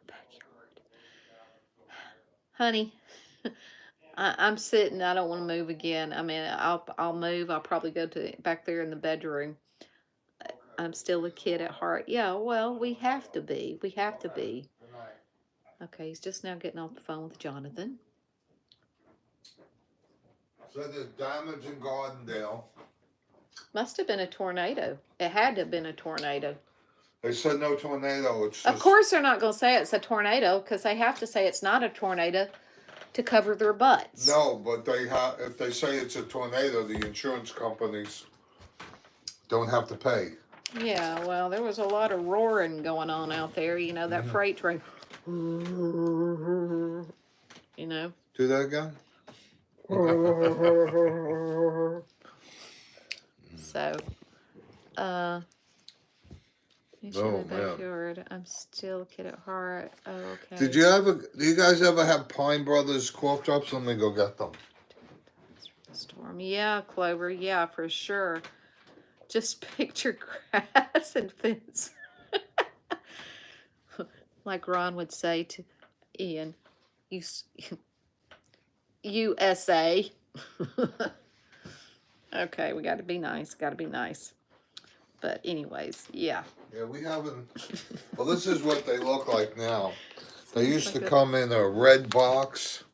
[SPEAKER 1] Backyard. Honey, I'm sitting. I don't want to move again. I mean, I'll move. I'll probably go to back there in the bedroom. I'm still a kid at heart. Yeah, well, we have to be. We have to be. Okay, he's just now getting off the phone with Jonathan.
[SPEAKER 2] So there's damage in Gardendale.
[SPEAKER 1] Must have been a tornado. It had to have been a tornado.
[SPEAKER 2] They said no tornado. It's just...
[SPEAKER 1] Of course they're not going to say it's a tornado because they have to say it's not a tornado to cover their butts.
[SPEAKER 2] No, but if they say it's a tornado, the insurance companies don't have to pay.
[SPEAKER 1] Yeah, well, there was a lot of roaring going on out there. That freight train.
[SPEAKER 2] Do that again?
[SPEAKER 1] So, backyard. I'm still a kid at heart. Oh, okay.
[SPEAKER 2] Do you guys ever have Pine Brothers cough drops? Let me go get them.
[SPEAKER 1] Storm. Yeah, Clover. Yeah, for sure. Just picture grass and fence. Like Ron would say to Ian, USA. Okay, we got to be nice. Got to be nice. But anyways, yeah.
[SPEAKER 2] Yeah, we haven't. Well, this is what they look like now. They used to come in a red box,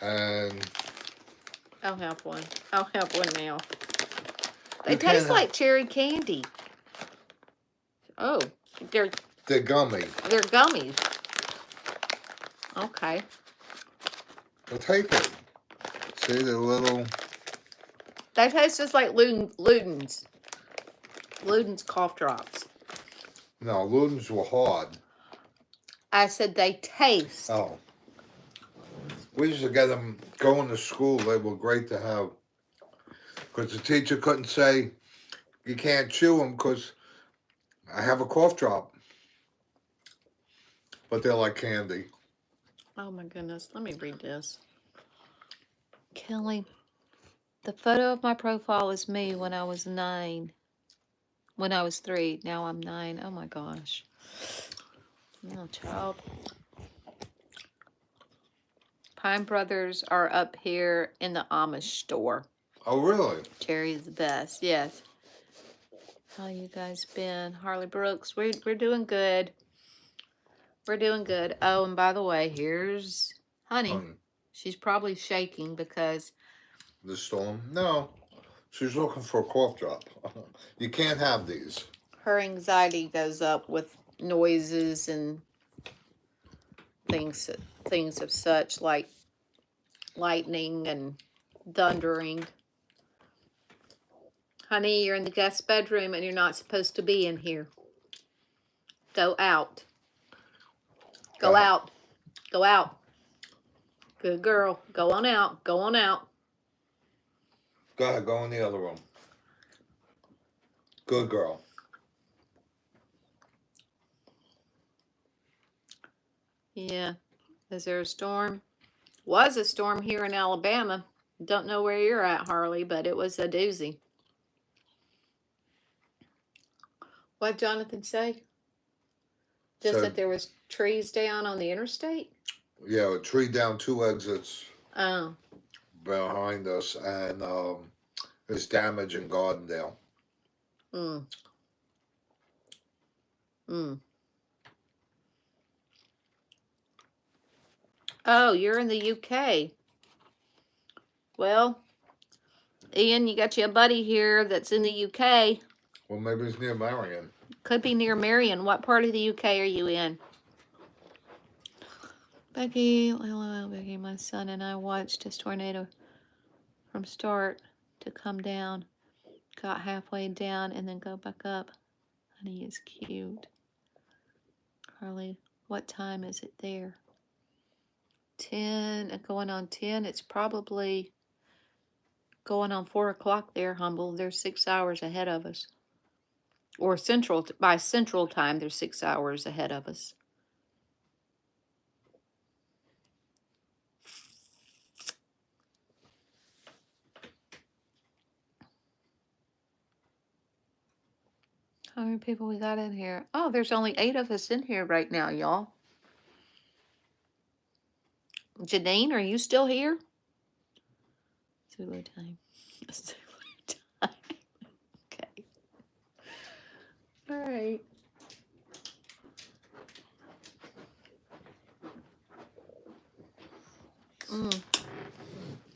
[SPEAKER 2] and
[SPEAKER 1] I'll have one. I'll have one now. They taste like cherry candy. Oh, they're
[SPEAKER 2] gummy.
[SPEAKER 1] They're gummies. Okay.
[SPEAKER 2] Well, take it. See the little.
[SPEAKER 1] They taste just like Luden's. Luden's cough drops.
[SPEAKER 2] No, Luden's were hard.
[SPEAKER 1] I said they taste.
[SPEAKER 2] Oh. We used to get them going to school. They were great to have. Because the teacher couldn't say, you can't chew them because I have a cough drop. But they're like candy.
[SPEAKER 1] Oh my goodness. Let me read this. Kelly, the photo of my profile is me when I was 9. When I was 3. Now I'm 9. Oh my gosh. Oh, child. Pine Brothers are up here in the Amish store.
[SPEAKER 2] Oh, really?
[SPEAKER 1] Cherry is the best. Yes. How you guys been? Harley Brooks, we're doing good. We're doing good. Oh, and by the way, here's Honey. She's probably shaking because...
[SPEAKER 2] The storm? No. She's looking for a cough drop. You can't have these.
[SPEAKER 1] Her anxiety goes up with noises and things of such like lightning and thundering. Honey, you're in the guest bedroom and you're not supposed to be in here. Go out. Go out. Go out. Good girl. Go on out. Go on out.
[SPEAKER 2] Go ahead, go in the other room. Good girl.
[SPEAKER 1] Yeah. Is there a storm? Was a storm here in Alabama. Don't know where you're at, Harley, but it was a doozy. What did Jonathan say? Just that there was trees down on the interstate?
[SPEAKER 2] Yeah, a tree down 2 exits
[SPEAKER 1] Oh.
[SPEAKER 2] behind us, and there's damage in Gardendale.
[SPEAKER 1] Oh, you're in the UK. Well, Ian, you got you a buddy here that's in the UK.
[SPEAKER 2] Well, maybe it's near Marion.
[SPEAKER 1] Could be near Marion. What part of the UK are you in? Becky, hello, Becky. My son and I watched this tornado from start to come down. Got halfway down and then go back up. Honey is cute. Harley, what time is it there? 10, going on 10. It's probably going on 4 o'clock there, Humble. They're 6 hours ahead of us. Or by Central Time, they're 6 hours ahead of us. How many people we got in here? Oh, there's only 8 of us in here right now, y'all. Janine, are you still here? Zulu time. Zulu time. Okay. All right.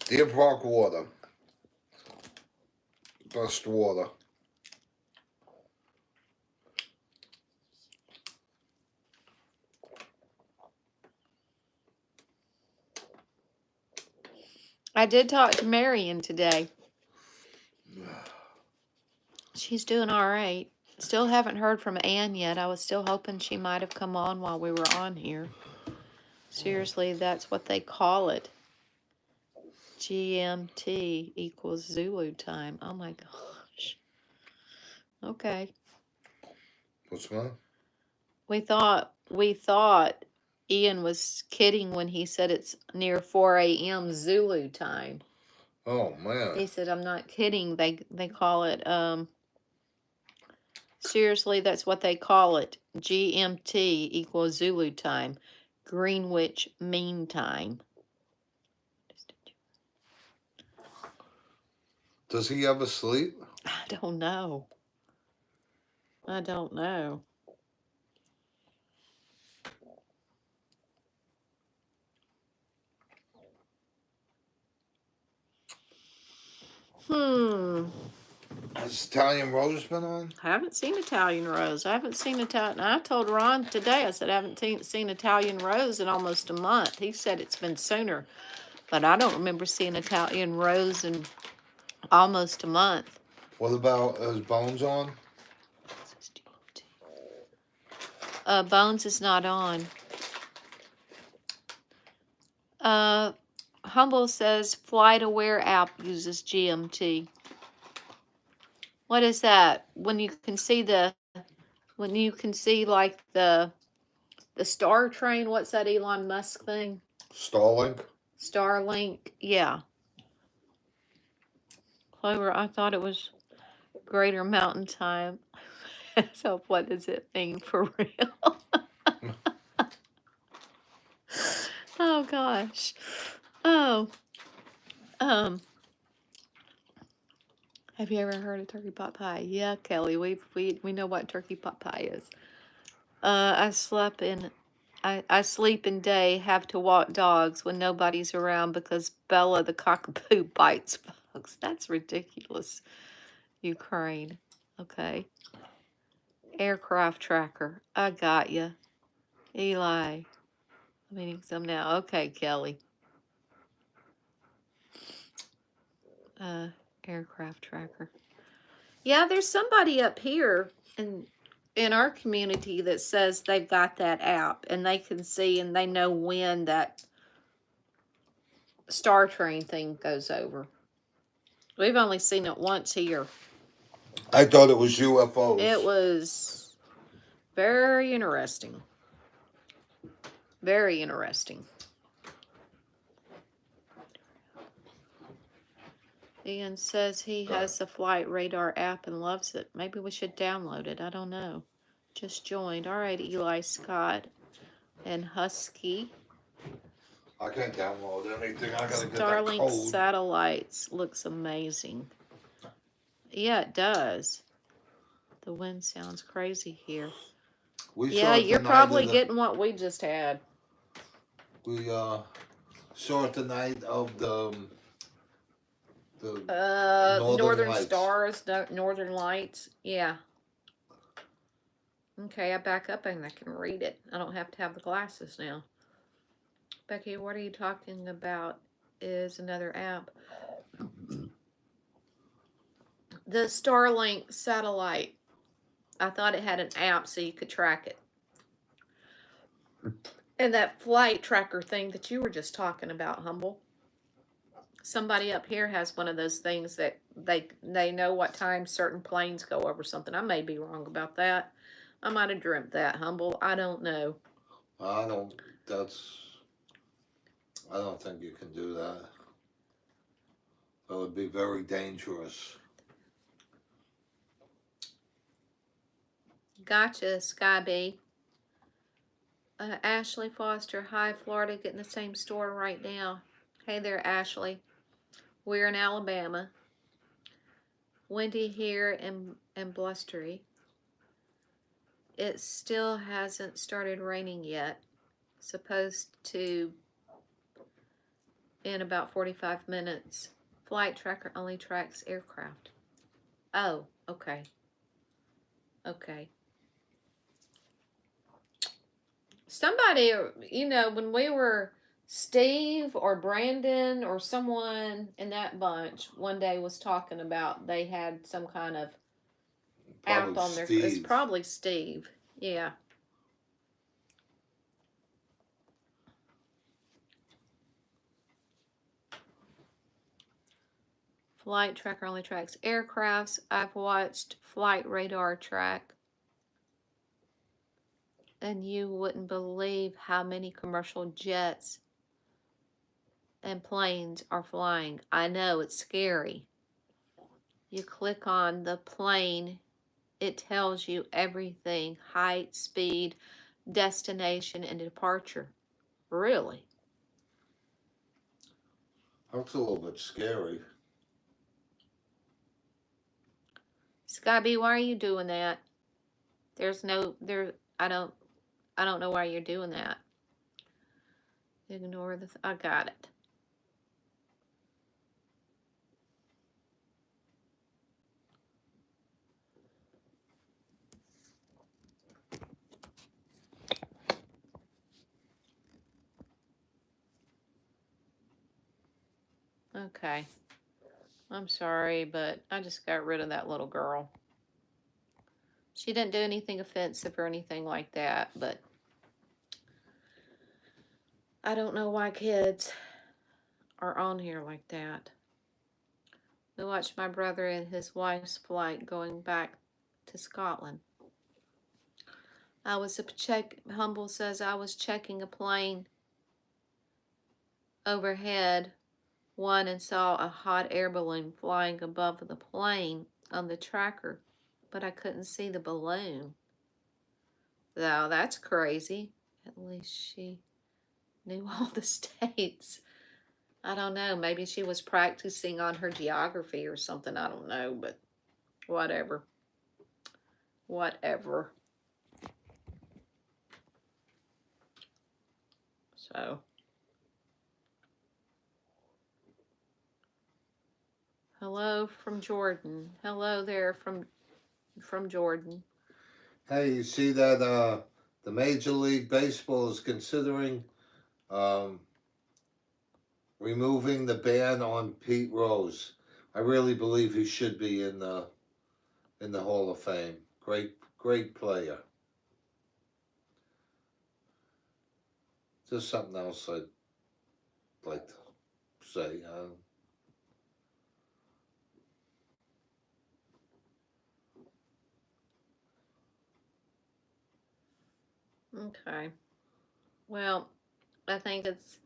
[SPEAKER 2] Deer Park water. Best water.
[SPEAKER 1] I did talk to Marion today. She's doing all right. Still haven't heard from Ann yet. I was still hoping she might have come on while we were on here. Seriously, that's what they call it. GMT equals Zulu time. Oh my gosh. Okay.
[SPEAKER 2] What's that?
[SPEAKER 1] We thought Ian was kidding when he said it's near 4 a.m. Zulu time.
[SPEAKER 2] Oh man.
[SPEAKER 1] He said, I'm not kidding. They call it seriously, that's what they call it. GMT equals Zulu time. Greenwich Mean Time.
[SPEAKER 2] Does he ever sleep?
[SPEAKER 1] I don't know. I don't know.
[SPEAKER 2] Has Italian Rose been on?
[SPEAKER 1] I haven't seen Italian Rose. I haven't seen Italian. I told Ron today, I said, I haven't seen Italian Rose in almost a month. He said it's been sooner. But I don't remember seeing Italian Rose in almost a month.
[SPEAKER 2] What about his Bones on?
[SPEAKER 1] Bones is not on. Humble says FlightAware app uses GMT. What is that? When you can see like the Star Train, what's that Elon Musk thing?
[SPEAKER 2] Starlink?
[SPEAKER 1] Starlink, yeah. Clover, I thought it was Greater Mountain Time. So what does it mean for real? Oh gosh. Oh. Have you ever heard of turkey pot pie? Yeah, Kelly, we know what turkey pot pie is. I sleep in day, have to walk dogs when nobody's around because Bella the cockapoo bites bugs. That's ridiculous. Ukraine. Okay. Aircraft tracker. I got ya. Eli. I'm eating some now. Okay, Kelly. Aircraft tracker. Yeah, there's somebody up here in our community that says they've got that app and they can see and they know when that Star Train thing goes over. We've only seen it once here.
[SPEAKER 2] I thought it was UFOs.
[SPEAKER 1] It was very interesting. Very interesting. Ian says he has the flight radar app and loves it. Maybe we should download it. I don't know. Just joined. All right, Eli Scott and Husky.
[SPEAKER 2] I can't download anything. I gotta get that
[SPEAKER 1] Starlink
[SPEAKER 2] code.
[SPEAKER 1] satellites looks amazing. Yeah, it does. The wind sounds crazy here. Yeah, you're probably getting what we just had.
[SPEAKER 2] We saw it the night of the
[SPEAKER 1] Northern
[SPEAKER 2] Lights.
[SPEAKER 1] Stars, Northern Lights. Yeah. Okay, I back up and I can read it. I don't have to have the glasses now. Becky, what are you talking about? Is another app. The Starlink satellite. I thought it had an app so you could track it. And that flight tracker thing that you were just talking about, Humble. Somebody up here has one of those things that they know what time certain planes go over something. I may be wrong about that. I might have dreamt that, Humble. I don't know.
[SPEAKER 2] I don't think you can do that. That would be very dangerous.
[SPEAKER 1] Gotcha, Sky B. Ashley Foster, hi, Florida, getting the same store right now. Hey there, Ashley. We're in Alabama. Windy here and blustery. It still hasn't started raining yet. Supposed to in about 45 minutes. Flight tracker only tracks aircraft. Oh, okay. Okay. Somebody, you know, when we were Steve or Brandon or someone in that bunch one day was talking about they had some kind of app on their. It's probably Steve. Yeah. Flight tracker only tracks aircrafts. I've watched flight radar track. And you wouldn't believe how many commercial jets and planes are flying. I know, it's scary. You click on the plane, it tells you everything. Height, speed, destination, and departure. Really?
[SPEAKER 2] That's a little bit scary.
[SPEAKER 1] Sky B, why are you doing that? I don't know why you're doing that. Ignore the, I got it. Okay. I'm sorry, but I just got rid of that little girl. She didn't do anything offensive or anything like that, but I don't know why kids are on here like that. We watched my brother and his wife's flight going back to Scotland. Humble says I was checking a plane overhead one and saw a hot air balloon flying above the plane on the tracker, but I couldn't see the balloon. Now that's crazy. At least she knew all the states. I don't know. Maybe she was practicing on her geography or something. I don't know, but whatever. Whatever. So. Hello from Jordan. Hello there from Jordan.
[SPEAKER 2] Hey, you see that the Major League Baseball is considering Removing the ban on Pete Rose. I really believe he should be in the Hall of Fame. Great player. Just something else I'd like to say.
[SPEAKER 1] Okay. Well, I think it's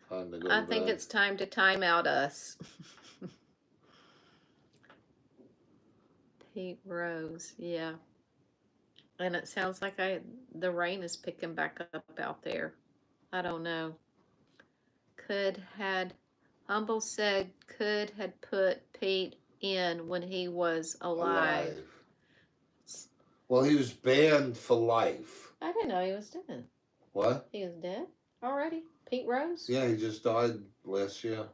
[SPEAKER 2] Time to go
[SPEAKER 1] I
[SPEAKER 2] to
[SPEAKER 1] think
[SPEAKER 2] bed.
[SPEAKER 1] it's time to time out us. Pete Rose, yeah. And it sounds like the rain is picking back up out there. I don't know. Humble said could had put Pete in when he was alive.
[SPEAKER 2] Well, he was banned for life.
[SPEAKER 1] I didn't know he was dead.
[SPEAKER 2] What?
[SPEAKER 1] He was dead already? Pete Rose?
[SPEAKER 2] Yeah, he just died last year.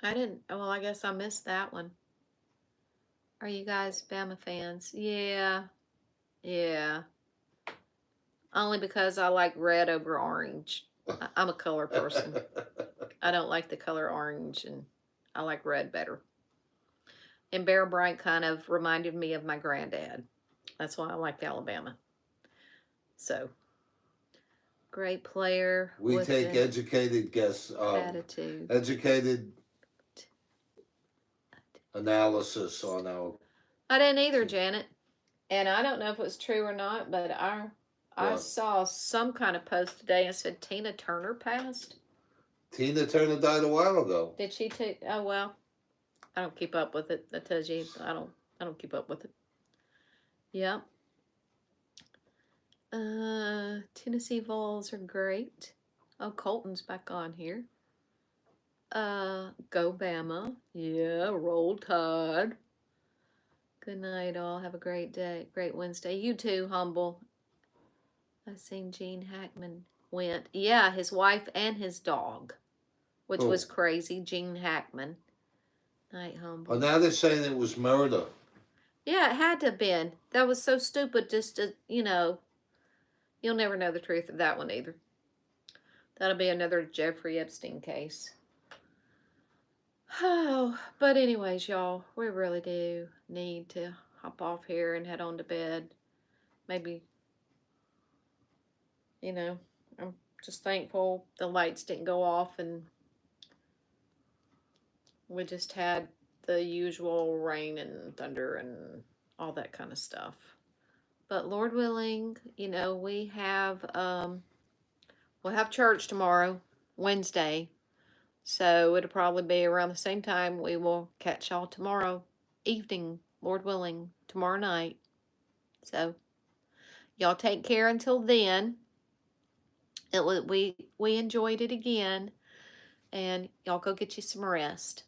[SPEAKER 1] I didn't. Well, I guess I missed that one. Are you guys Bama fans? Yeah. Yeah. Only because I like red over orange. I'm a color person. I don't like the color orange, and I like red better. And Bear Bryant kind of reminded me of my granddad. That's why I liked Alabama. So, great player.
[SPEAKER 2] We
[SPEAKER 1] with
[SPEAKER 2] take
[SPEAKER 1] an
[SPEAKER 2] educated guess.
[SPEAKER 1] attitude.
[SPEAKER 2] Educated analysis on our.
[SPEAKER 1] I didn't either, Janet. And I don't know if it was true or not, but I
[SPEAKER 2] What?
[SPEAKER 1] saw some kind of post today and said Tina Turner passed.
[SPEAKER 2] Tina Turner died a while ago.
[SPEAKER 1] Did she take? Oh well, I don't keep up with it. That tells you I don't keep up with it. Yep. Tennessee Vols are great. Oh, Colton's back on here. Go Bama. Yeah, roll Tide. Good night, all. Have a great day. Great Wednesday. You too, Humble. I seen Gene Hackman went. Yeah, his wife and his dog, which was crazy. Gene Hackman. Night, Humble.
[SPEAKER 2] Oh, now they're saying it was murder.
[SPEAKER 1] Yeah, it had to have been. That was so stupid. Just to, you'll never know the truth of that one either. That'll be another Jeffrey Epstein case. Oh, but anyways, y'all, we really do need to hop off here and head on to bed. Maybe, I'm just thankful the lights didn't go off and we just had the usual rain and thunder and all that kind of stuff. But Lord willing, we have, we'll have church tomorrow, Wednesday. So it'll probably be around the same time. We will catch y'all tomorrow evening, Lord willing, tomorrow night. So y'all take care until then. We enjoyed it again, and y'all go get you some rest.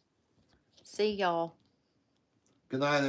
[SPEAKER 1] See y'all.
[SPEAKER 2] Good night.